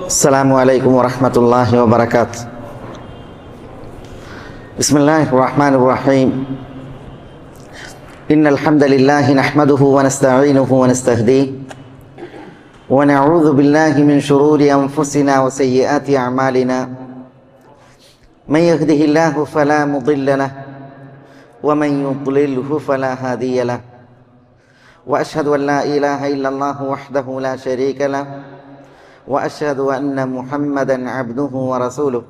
السلام عليكم ورحمة الله وبركاته. بسم الله الرحمن الرحيم. إن الحمد لله نحمده ونستعينه ونستهديه ونعوذ بالله من شرور أنفسنا وسيئات أعمالنا. من يهده الله فلا مضل له ومن يضلله فلا هادي له. وأشهد أن لا إله إلا الله وحده لا شريك له وأشهد أن محمدًا عبده ورسوله.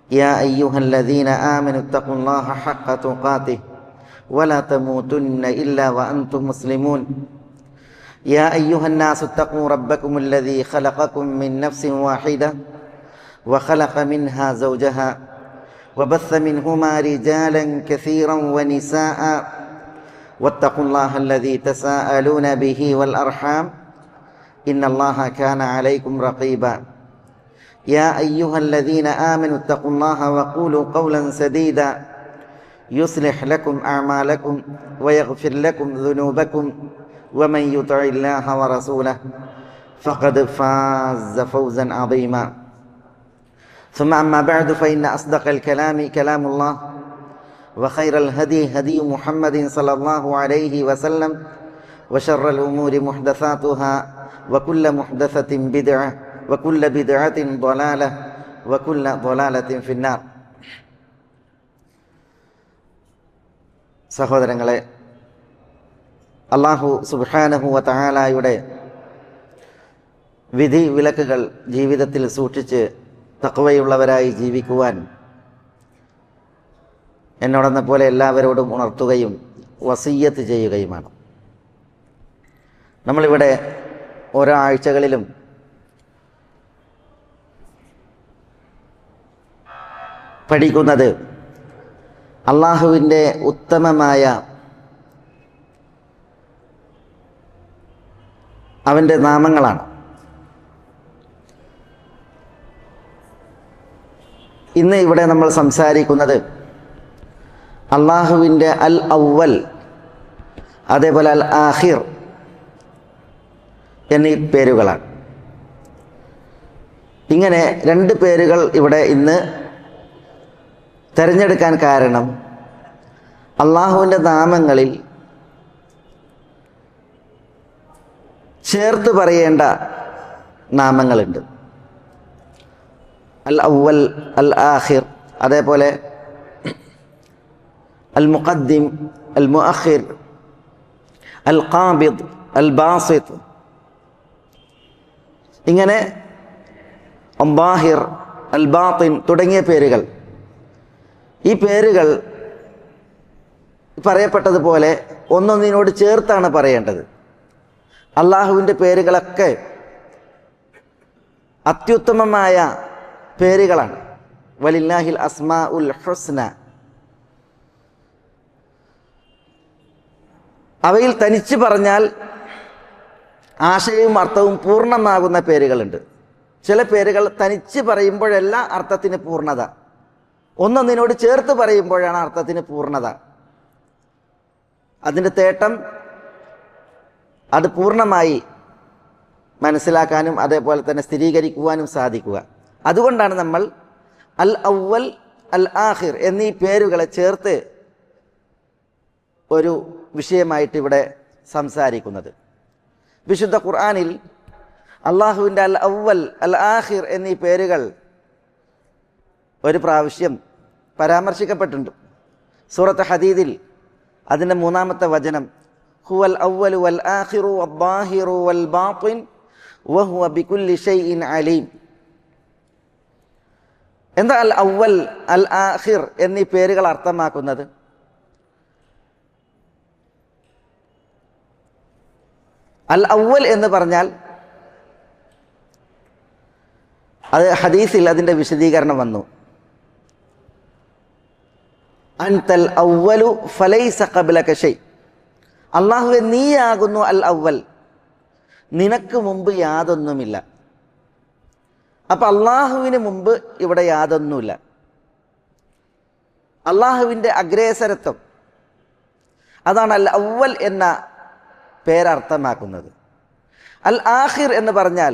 يا أيها الذين آمنوا اتقوا الله حق تقاته ولا تموتن إلا وأنتم مسلمون. يا أيها الناس اتقوا ربكم الذي خلقكم من نفس واحدة وخلق منها زوجها وبث منهما رجالا كثيرا ونساء واتقوا الله الذي تساءلون به والأرحام إن الله كان عليكم رقيبا. يا أيها الذين آمنوا اتقوا الله وقولوا قولا سديدا يصلح لكم أعمالكم ويغفر لكم ذنوبكم ومن يطع الله ورسوله فقد فاز فوزا عظيما. ثم أما بعد فإن أصدق الكلام كلام الله وخير الهدي هدي محمد صلى الله عليه وسلم وشر الأمور محدثاتها وكل محدثة بدعة وكل بدعة ضلالة وكل ضلالة في النار. സഹോദരങ്ങളെ, അല്ലാഹു സുബ്ഹാനഹു വ തആലയുടെ വിധി വിലക്കുകൾ ജീവിതത്തിൽ സൂക്ഷിച്ച് തഖ്വയുള്ളവരായി ജീവിക്കുവാൻ എന്നോടെന്ന പോലെ എല്ലാവരോടും ഉണർത്തുകയും വസിയ്യത്ത് ചെയ്യുകയുമാണ്. നമ്മളിവിടെ ഓരോ ആഴ്ചകളിലും പഠിക്കുന്നത് അള്ളാഹുവിൻ്റെ ഉത്തമമായ അവൻ്റെ നാമങ്ങളാണ്. ഇന്ന് ഇവിടെ നമ്മൾ സംസാരിക്കുന്നത് അള്ളാഹുവിൻ്റെ അൽ അവ്വൽ, അതേപോലെ അൽ ആഖിർ എന്നീ പേരുകളാണ്. ഇങ്ങനെ രണ്ട് പേരുകൾ ഇവിടെ ഇന്ന് തിരഞ്ഞെടുക്കാൻ കാരണം അള്ളാഹുവിൻ്റെ നാമങ്ങളിൽ ചേർത്ത് പറയേണ്ട നാമങ്ങളുണ്ട്. അൽ അവ്വൽ, അൽ ആഖിർ, അതേപോലെ അൽ മുഖദ്ദിം, അൽ മുഅഖിർ, അൽ ഖാബിദ്, അൽ ബാസിത്ത്, ഇങ്ങനെ അൽ-ളാഹിർ, അൽ ബാത്തിൻ തുടങ്ങിയ പേരുകൾ. ഈ പേരുകൾ പറയപ്പെട്ടതുപോലെ ഒന്നൊന്നിനോട് ചേർത്താണ് പറയേണ്ടത്. അള്ളാഹുവിൻ്റെ പേരുകളൊക്കെ അത്യുത്തമമായ പേരുകളാണ്. വലില്ലാഹിൽ അസ്മാഉൽ ഹുസ്ന. അവയിൽ തനിച്ച് പറഞ്ഞാൽ ആശയവും അർത്ഥവും പൂർണ്ണമാകുന്ന പേരുകളുണ്ട്. ചില പേരുകൾ തനിച്ച് പറയുമ്പോഴല്ല അർത്ഥത്തിന് പൂർണ്ണത, ഒന്നൊന്നിനോട് ചേർത്ത് പറയുമ്പോഴാണ് അർത്ഥത്തിന് പൂർണ്ണത. അതിൻ്റെ തേട്ടം അത് പൂർണ്ണമായി മനസ്സിലാക്കാനും അതേപോലെ തന്നെ സ്ഥിരീകരിക്കുവാനും സാധിക്കുക. അതുകൊണ്ടാണ് നമ്മൾ അൽ അവ്വൽ, അൽ ആഖിർ എന്നീ പേരുകളെ ചേർത്ത് ഒരു വിഷയമായിട്ട് ഇവിടെ സംസാരിക്കുന്നത്. വിശുദ്ധ ഖുർആനിൽ അള്ളാഹുവിൻ്റെ അൽ അവ്വൽ, അൽ ആഖിർ എന്നീ പേരുകൾ ഒരു പ്രാവശ്യം പരാമർശിക്കപ്പെട്ടിട്ടുണ്ട്. സൂറത്ത് ഹദീദിൽ അതിൻ്റെ 3-ാമത്തെ വചനം, ഹുവൽ അവ്വലു വൽ ആഖിറു വൽ-ളാഹിറു വൽ ബാത്തിൻ വഹുവ ബികുല്ലി ഷൈഇൻ അലീം. എന്താ അൽ അവ്വൽ, അൽ ആഖിർ എന്നീ പേരുകൾ അർത്ഥമാക്കുന്നത്? അൽ അവ്വൽ എന്ന് പറഞ്ഞാൽ അത് ഹദീസിൽ അതിൻ്റെ വിശദീകരണം വന്നു. അൻതൽ അവ്വലു ഫലൈസ ഖബ്ലക ഷൈ. അല്ലാഹുവേ, നീയാകുന്നു അൽ അവ്വൽ, നിനക്ക് മുമ്പ് യാതൊന്നുമില്ല. അപ്പം അള്ളാഹുവിന് മുമ്പ് ഇവിടെ യാതൊന്നുമില്ല. അള്ളാഹുവിൻ്റെ അഗ്രേസരത്വം, അതാണ് അൽ അവ്വൽ എന്ന പേരർത്ഥമാക്കുന്നത്. അൽ ആഖിർ എന്ന് പറഞ്ഞാൽ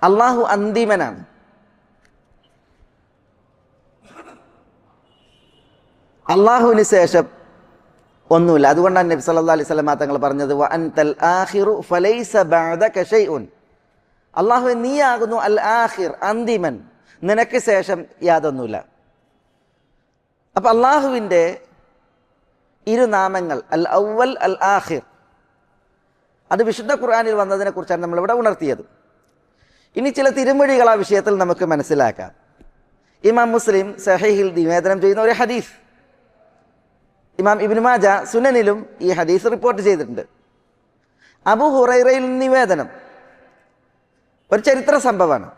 അള്ളാഹു അന്തിമനാണ്. അള്ളാഹുവിന് ശേഷം ഒന്നുമില്ല. അതുകൊണ്ടാണ് നബി സല്ലല്ലാഹു അലൈഹി വസല്ലം തങ്ങൾ പറഞ്ഞത് വ അൻതൽ ആഖിറു ഫലൈസ ബഅദക ശൈഉൻ. അള്ളാഹു നീയാകുന്നു അൽ ആഖിർ, അന്തിമൻ, നിനക്ക് ശേഷം യാതൊന്നുമില്ല. അപ്പം അള്ളാഹുവിൻ്റെ ഇരുനാമങ്ങൾ അൽ അവൽ അൽ ആഖിർ, അത് വിശുദ്ധ ഖുർആനിൽ വന്നതിനെ കുറിച്ചാണ് നമ്മളിവിടെ ഉണർത്തിയത്. ഇനി ചില തിരുമൊഴികൾ ആ വിഷയത്തിൽ നമുക്ക് മനസ്സിലാക്കാം. ഇമാം മുസ്ലിം സഹീഹിൽ നിവേദനം ചെയ്യുന്ന ഒരു ഹദീസ്, ഇമാം ഇബ്നു മാജ സുനനിലും ഈ ഹദീസ് റിപ്പോർട്ട് ചെയ്തിട്ടുണ്ട്. അബൂ ഹുറൈറയിൽ നിവേദനം, ഒരു ചരിത്ര സംഭവമാണ്.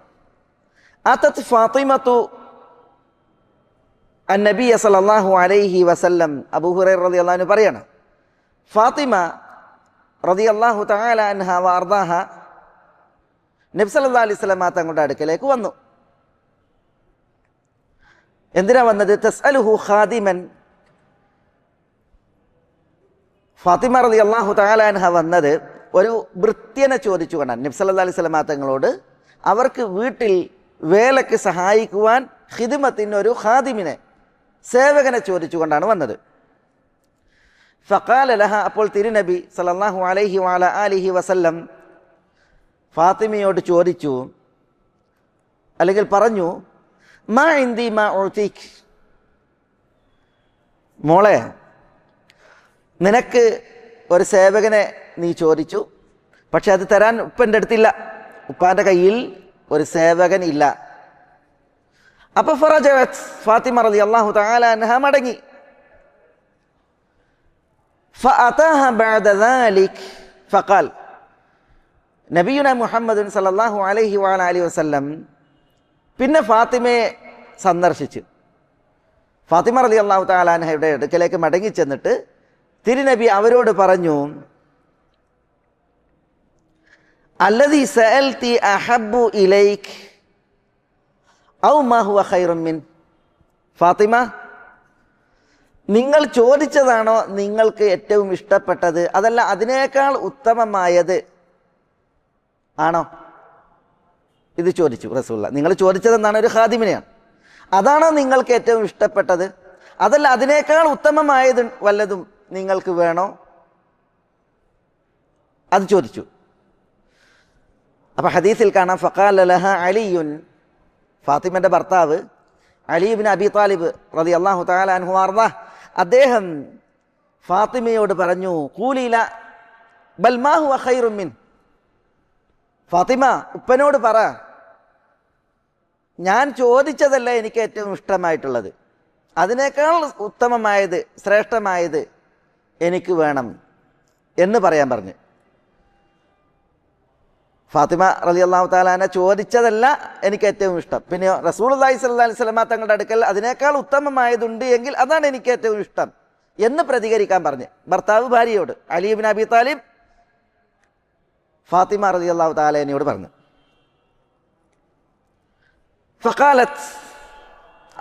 അതത് ഫാത്തിമത്തു അന്നബിയ സല്ലല്ലാഹു അലൈഹി വസല്ലം, അബൂ ഹുറൈറ റളിയല്ലാഹു അൻഹു പറയാണ്, ഫാത്തിമ റളിയല്ലാഹു തആല അൻഹ വ അർദാഹ നബി സല്ലല്ലാഹു അലൈഹി വസല്ലം തങ്ങളുടെ അടുക്കലേക്ക് വന്നു. എന്തിനാ വന്നത്? തസ്അലുഹു ഖാദിമൻ. ഫാത്തിമ റളിയല്ലാഹു തആല അൻഹ വന്നത് ഒരു ഭൃത്യനെ ചോദിച്ചുകൊണ്ടാണ്. നബി സല്ലല്ലാഹു അലൈഹി വസല്ലം തങ്ങളോട് അവർക്ക് വീട്ടിൽ വേലയ്ക്ക് സഹായിക്കുവാൻ ഖിദ്മത്തിന് ഒരു ഖാദിമിനെ, സേവകനെ ചോദിച്ചുകൊണ്ടാണ് വന്നത്. ഫഖാല ലഹ, അപ്പോൾ തിരുനബി സല്ലല്ലാഹു അലൈഹി വഅല ആലിഹി വസല്ലം ഫാത്തിമയോട് ചോദിച്ചു, അല്ലെങ്കിൽ പറഞ്ഞു, മാ ഇൻദി മാ ഉഅ്തീക്, മോളെ നിനക്ക് ഒരു സേവകനെ നീ ചോദിച്ചു, പക്ഷെ അത് തരാൻ ഉപ്പൻ്റെ അടുത്തില്ല, ഉപ്പാൻ്റെ കയ്യിൽ ഒരു സേവകൻ ഇല്ല. അപ്പോൾ ഫറജഅത്, ഫാത്തിമ റളിയല്ലാഹു തആല അൻഹ മടങ്ങി. ഫഅതാഹ ബഅദ ദാലിക് ഫഖാൽ, നബിയുന മുഹമ്മദ് സല്ലല്ലാഹു അലൈഹി വഅലൈഹി വസല്ലം പിന്നെ ഫാത്തിമയെ സന്ദർശിച്ചു. ഫാത്തിമ റളിയല്ലാഹു തആല അൻഹയുടെ അടുക്കലേക്ക് മടങ്ങി ചെന്നിട്ട് തിരുനബി അവരോട് പറഞ്ഞു, അല്ലദീ സഅൽതി അഹബ്ബു ഇലൈക് ഔ മാ ഹുവ ഖൈറുൻ മിൻ. ഫാത്തിമ, നിങ്ങൾ ചോദിച്ചതാണോ നിങ്ങൾക്ക് ഏറ്റവും ഇഷ്ടപ്പെട്ടത്, അതല്ല അതിനേക്കാൾ ഉത്തമമായത് ആണോ? ഇത് ചോദിച്ചു റസൂലുള്ളാഹി. നിങ്ങൾ ചോദിച്ചതെന്നാണ് ഒരു ഖാദിമിനെയാണ്. അതാണോ നിങ്ങൾക്ക് ഏറ്റവും ഇഷ്ടപ്പെട്ടത്, അതല്ല അതിനേക്കാൾ ഉത്തമമായത് വല്ലതും നിങ്ങൾക്ക് വേണോ? അത് ചോദിച്ചു. അപ്പം ഹദീസിൽ കാണാം, ഫഖാല ലഹ അലിയുൻ, ഫാത്തിമൻ്റെ ഭർത്താവ് അലി ഇബ്നു അബി താലിബ് റളിയല്ലാഹു തആല അൻഹു അർദാഹ്, അദ്ദേഹം ഫാത്തിമയോട് പറഞ്ഞു, ഖൂലില ബൽ മാ ഹുവ ഖൈറുൻ മിൻ. ഫാത്തിമ, ഉപ്പനോട് പറ, ഞാൻ ചോദിച്ചതല്ല എനിക്ക് ഏറ്റവും ഇഷ്ടമായിട്ടുള്ളത്, അതിനേക്കാൾ ഉത്തമമായത്, ശ്രേഷ്ഠമായത് എനിക്ക് വേണം എന്ന് പറയാൻ പറഞ്ഞു. ഫാത്തിമ റളിയല്ലാഹു തആല അൻഹ ചോദിച്ചതല്ല എനിക്ക് ഏറ്റവും ഇഷ്ടം, പിന്നെ റസൂലുള്ളാഹി സ്വല്ലല്ലാഹു അലൈഹി വസല്ലം തങ്ങളുടെ അടുക്കൽ അതിനേക്കാൾ ഉത്തമമായതുണ്ട് എങ്കിൽ അതാണ് എനിക്ക് ഏറ്റവും ഇഷ്ടം എന്ന് പ്രതികരിക്കാൻ പറഞ്ഞു ഭർത്താവ് ഭാര്യയോട്. അലി ഇബ്നു അബി താലിബ് ഫാത്തിമ റളിയല്ലാഹു തആല അൻഹയോട് പറഞ്ഞു. ഫഖാലത്ത്,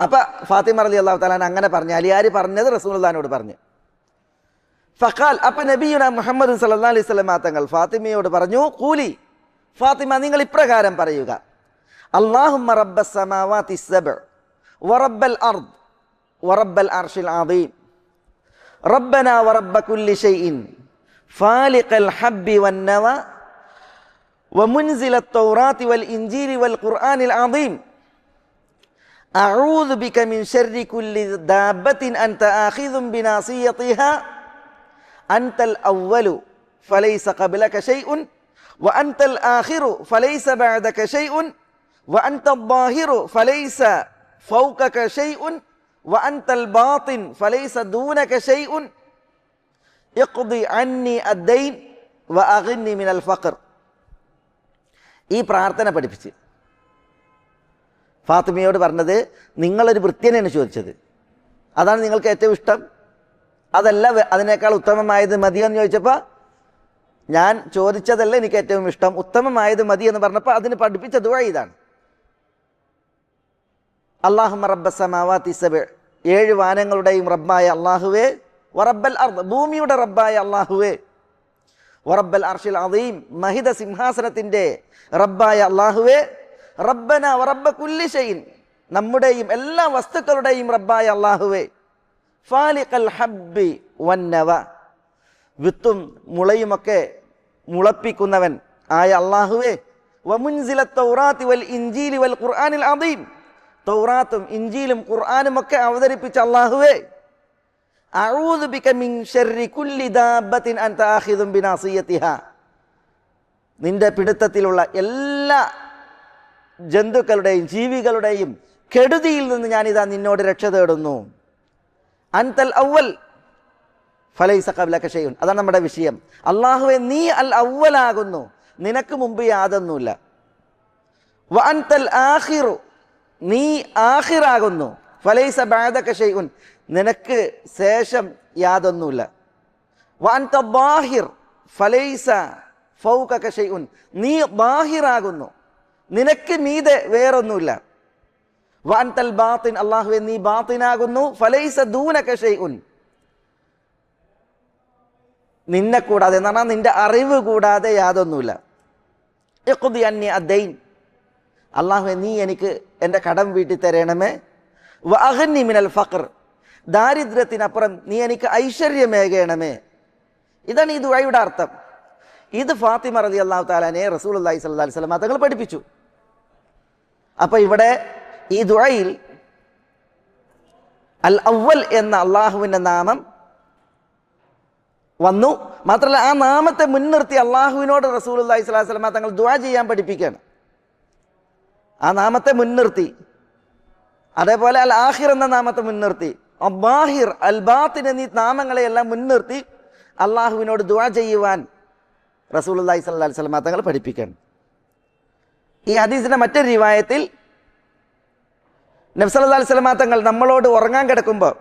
അപ്പം ഫാത്തിമ റളിയല്ലാഹു തആല അൻഹ അങ്ങനെ പറഞ്ഞു. അലിയാർ പറഞ്ഞത് റസൂലുള്ളാഹിനോട് പറഞ്ഞു. ഫഖാൽ, അപ്പം നബിയുനാ മുഹമ്മദ് സല്ലല്ലാഹു അലൈഹി വസല്ലം തങ്ങൾ ഫാത്തിമയോട് പറഞ്ഞു, ഖൂലി, ഫാത്തിമ നിങ്ങൾ ഇപ്രകാരം പറയുക, അല്ലാഹുമ്മ റബ്ബസ് സമാവാതി സബ്അ വറബ്ബൽ അർദ് വറബ്ബൽ അർശിൽ അദീം റബ്ബനാ വറബ്ബ കുല്ലി ഷൈഇൻ ഫാലിഖൽ ഹബ്ബി വന്നവ വമുൻസിലത് തൗറാത്തി വൽ ഇൻജീലി വൽ ഖുർആനിൽ അദീം അഊദു ബിക മിൻ ശർരി കുല്ലി ദാബത്തിൻ അൻത ആഖിദുൻ ബിനാസിയതിഹാ അൻതൽ അവ്വലു ഫലൈസ ഖബ്ലക ഷൈഉൻ وأنت الآخر فليس بعدك شيء وأنت الظاهر فليس فوقك شيء وأنت الباطن فليس دونك شيء اقضي عني الدين وأغني من الفقر. ഈ പ്രാർത്ഥന പഠിപ്പിച്ച് ഫാത്തിമയോട് പറഞ്ഞത്, നിങ്ങളൊരു ഭൃത്യനെയാണ് ചോദിച്ചത്, അതാണ് നിങ്ങൾക്ക് ഏറ്റവും ഇഷ്ടം, അതല്ല അതിനേക്കാൾ ഉത്തമമായത് മതിയെന്ന് ചോദിച്ചപ്പോൾ ഞാൻ ചോദിച്ചതല്ല എനിക്ക് ഏറ്റവും ഇഷ്ടം, ഉത്തമമായത് മതി എന്ന് പറഞ്ഞപ്പോൾ അതിന് പഠിപ്പിച്ച ദുആ ഇതാണ്, അല്ലാഹുമ്മ റബ്ബസ് സമാവാതി സബ്അ, 7 വാനങ്ങളുടെയും റബ്ബായ അല്ലാഹുവേ, വറബ്ബൽ അർദ്, ഭൂമിയുടെ റബ്ബായ അല്ലാഹുവേ, വറബ്ബൽ അർശിൽ അദീം, മഹിത സിംഹാസനത്തിൻ്റെ റബ്ബായ അല്ലാഹുവേ, റബ്ബന വറബ്ബ കുല്ലി ഷൈഇൻ, നമ്മുടെയും എല്ലാ വസ്തുക്കളുടെയും റബ്ബായ അല്ലാഹുവേ, ഫാലിഖൽ ഹബ്ബി വന്നവ, വിത്തും മുളയുമൊക്കെ മുളപ്പിക്കുന്നവൻ ആയ അല്ലാഹുവേ, വമുൻസിലത് തൗറാത്തി വൽ ഇൻജീലി വൽ ഖുർആനിൽ അദീം, തൗറാത്തും ഇൻജീലും ഖുർആനും ഒക്കെ അവതരിപ്പിച്ച അല്ലാഹുവേ, അഊദു ബിക മിൻ ശർരി കുല്ലി ദാബത്തിൻ അൻത ആഖിദുൻ ബിനാസിയതിഹാ, നിന്റെ പിടുത്തത്തിലുള്ള എല്ലാ ജന്തുക്കളുടെയും ജീവികളുടെയും കെടുതിയിൽ നിന്ന് ഞാനിതാ നിന്നോട് രക്ഷ തേടുന്നു. അൻതൽ അവ്വൽ ഫലൈസ ഖബ്ലക ഷൈഉൻ, അതാണ് നമ്മുടെ വിഷയം. അല്ലാഹുവേ, നീ അൽ അവ്വലാകുന്നു, നിനക്ക് മുമ്പ് യാതൊന്നുമില്ല. വ അൻതൽ ആഖിറു, നീ ആഖിറാകുന്നു. ഫലൈസ ബഅദക ഷൈഉൻ, നിനക്ക് ശേഷം യാതൊന്നുമില്ല. വ അൻത ബാഹിർ ഫലൈസ ഫൗകക ഷൈഉൻ, നീ ബാഹിറാകുന്നു, നിനക്ക് മീതെ വേറൊന്നുമില്ല. വ അൻതൽ ബാത്തിൻ, അല്ലാഹുവേ നീ ബാത്തിനാകുന്നു. ഫലൈസ ദൂനക ഷൈഉൻ, നിന്നെ കൂടാതെ എന്ന് പറഞ്ഞാൽ നിന്റെ അറിവ് കൂടാതെ യാതൊന്നുമില്ല. ഇഖ്ദി അന്നി അദ്ദൈൻ, അല്ലാഹുവേ നീ എനിക്ക് എൻ്റെ കടം വീട്ടി തരണമേ. വ അഗ്നി മിനൽ ഫഖർ, ദാരിദ്ര്യത്തിനപ്പുറം നീ എനിക്ക് ഐശ്വര്യമേകണമേ. ഇതാണ് ഈ ദുആയുടെ അർത്ഥം. ഇത് ഫാത്തിമ റളിയല്ലാഹു തആല അൻഹയെ റസൂലുള്ളാഹി സ്വല്ലല്ലാഹു അലൈഹി വസല്ലം തങ്ങൾ പഠിപ്പിച്ചു. അപ്പോൾ ഇവിടെ ഈ ദുആയിൽ അൽ അവ്വൽ എന്ന അള്ളാഹുവിൻ്റെ നാമം വന്നു. മാത്രമല്ല, ആ നാമത്തെ മുൻനിർത്തി അള്ളാഹുവിനോട് റസൂലുള്ളാഹി സ്വല്ലല്ലാഹു അലൈഹി വസല്ലം തങ്ങൾ ദുആ ചെയ്യാൻ പഠിപ്പിക്കുകയാണ്. ആ നാമത്തെ മുൻനിർത്തി, അതേപോലെ അൽ ആഖിർ എന്ന നാമത്തെ മുൻനിർത്തി, അബ്ബാഹിർ അൽ ബാത്തിൻ എന്നീ നാമങ്ങളെയെല്ലാം മുൻനിർത്തി അള്ളാഹുവിനോട് ദുആ ചെയ്യുവാൻ റസൂലുള്ളാഹി സ്വല്ലല്ലാഹു അലൈഹി വസല്ലം തങ്ങൾ പഠിപ്പിക്കുകയാണ്. ഈ ഹദീസിന്റെ മറ്റൊരു റിവായത്തിൽ നബി സല്ലല്ലാഹു അലൈഹി വസല്ലം തങ്ങൾ നമ്മളോട് ഉറങ്ങാൻ കിടക്കുമ്പോൾ,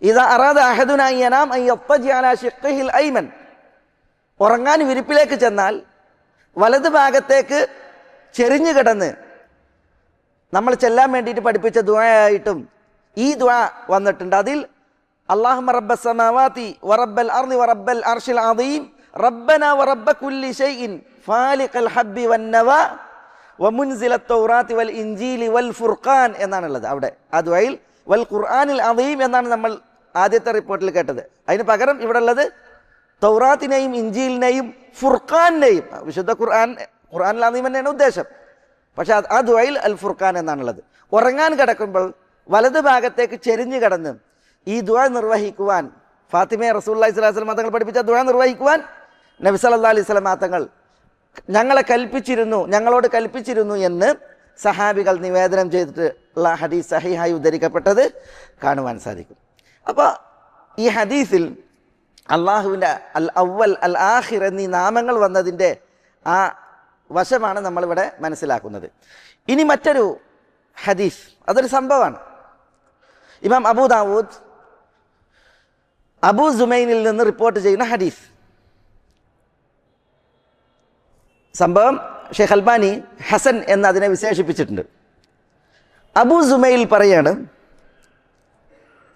ഇദാ അറാദ അഹദുനാ യനാം അൻ യത്തജി അലാ ശിഖ്ഹിൽ ഐമൻ, ഉറങ്ങാൻ വിരിപ്പിലേക്ക് ചെന്നാൽ വലത് ഭാഗത്തേക്ക് ചെരിഞ്ഞു കിടന്ന് നമ്മൾ ചെല്ലാൻ വേണ്ടിയിട്ട് പഠിപ്പിച്ച ദുആയായിട്ടും ഈ ദുആ വന്നിട്ടുണ്ട്. അതിൽ അല്ലാഹുമ്മ റബ്ബസ് സമാവാതി വറബ്ബൽ അർളി വറബ്ബൽ അർശിൽ അദീം റബ്ബന വറബ്ബ കുല്ലി ഷൈഇൻ ഫാലിഖൽ ഹബ്ബി വന്നവ വമുൻസിലത് തൗറാത്തി വൽ ഇൻജീലി വൽ ഫുർഖാൻ എന്നാണുള്ളത്. അവിടെ ആ ദുആയിൽ വൽ ഖുർആനിൽ അദീം എന്നാണ് നമ്മൾ ആദ്യത്തെ റിപ്പോർട്ടിൽ കേട്ടത്. അതിന് പകരം ഇവിടെ ഉള്ളത് തൗറാത്തിനെയും ഇൻജീലിനെയും ഫുർഖാനിനെയും, വിശുദ്ധ ഖുർആനിൽ അദീം തന്നെയാണ് ഉദ്ദേശം. പക്ഷെ ആ ദുആയിൽ അൽ ഫുർഖാൻ എന്നാണുള്ളത്. ഉറങ്ങാൻ കിടക്കുമ്പോൾ വലത് ഭാഗത്തേക്ക് ചെരിഞ്ഞു കിടന്ന് ഈ ദുആ നിർവഹിക്കുവാൻ, ഫാത്തിമയെ റസൂലുള്ളാഹി സ്വല്ലല്ലാഹു അലൈഹി വസല്ലം തങ്ങൾ പഠിപ്പിച്ച ദുആ നിർവഹിക്കുവാൻ നബി സല്ലല്ലാഹു അലൈഹി വസല്ലം തങ്ങൾ ഞങ്ങളോട് കൽപ്പിച്ചിരുന്നു എന്ന് സഹാബികൾ നിവേദനം ചെയ്തിട്ടുള്ള ഹദീസ് സഹീഹായി ഉദ്ധരിക്കപ്പെട്ടത് കാണുവാൻ സാധിക്കും. അപ്പോൾ ഈ ഹദീസിൽ അള്ളാഹുവിൻ്റെ അൽ അവ്വൽ അൽ ആഖിർ എന്നീ നാമങ്ങൾ വന്നതിൻ്റെ ആ വശമാണ് നമ്മളിവിടെ മനസ്സിലാക്കുന്നത്. ഇനി മറ്റൊരു ഹദീസ്, അതൊരു സംഭവമാണ്. ഇമാം അബൂ ദാവൂദ് അബൂ സുമൈനിൽ നിന്ന് റിപ്പോർട്ട് ചെയ്യുന്ന ഹദീസ്. സംഭവം ഷെയ്ഖ് അൽബാനി ഹസൻ എന്ന് അതിനെ വിശേഷിപ്പിച്ചിട്ടുണ്ട്. അബൂ സുമൈൽ പറയാണ്,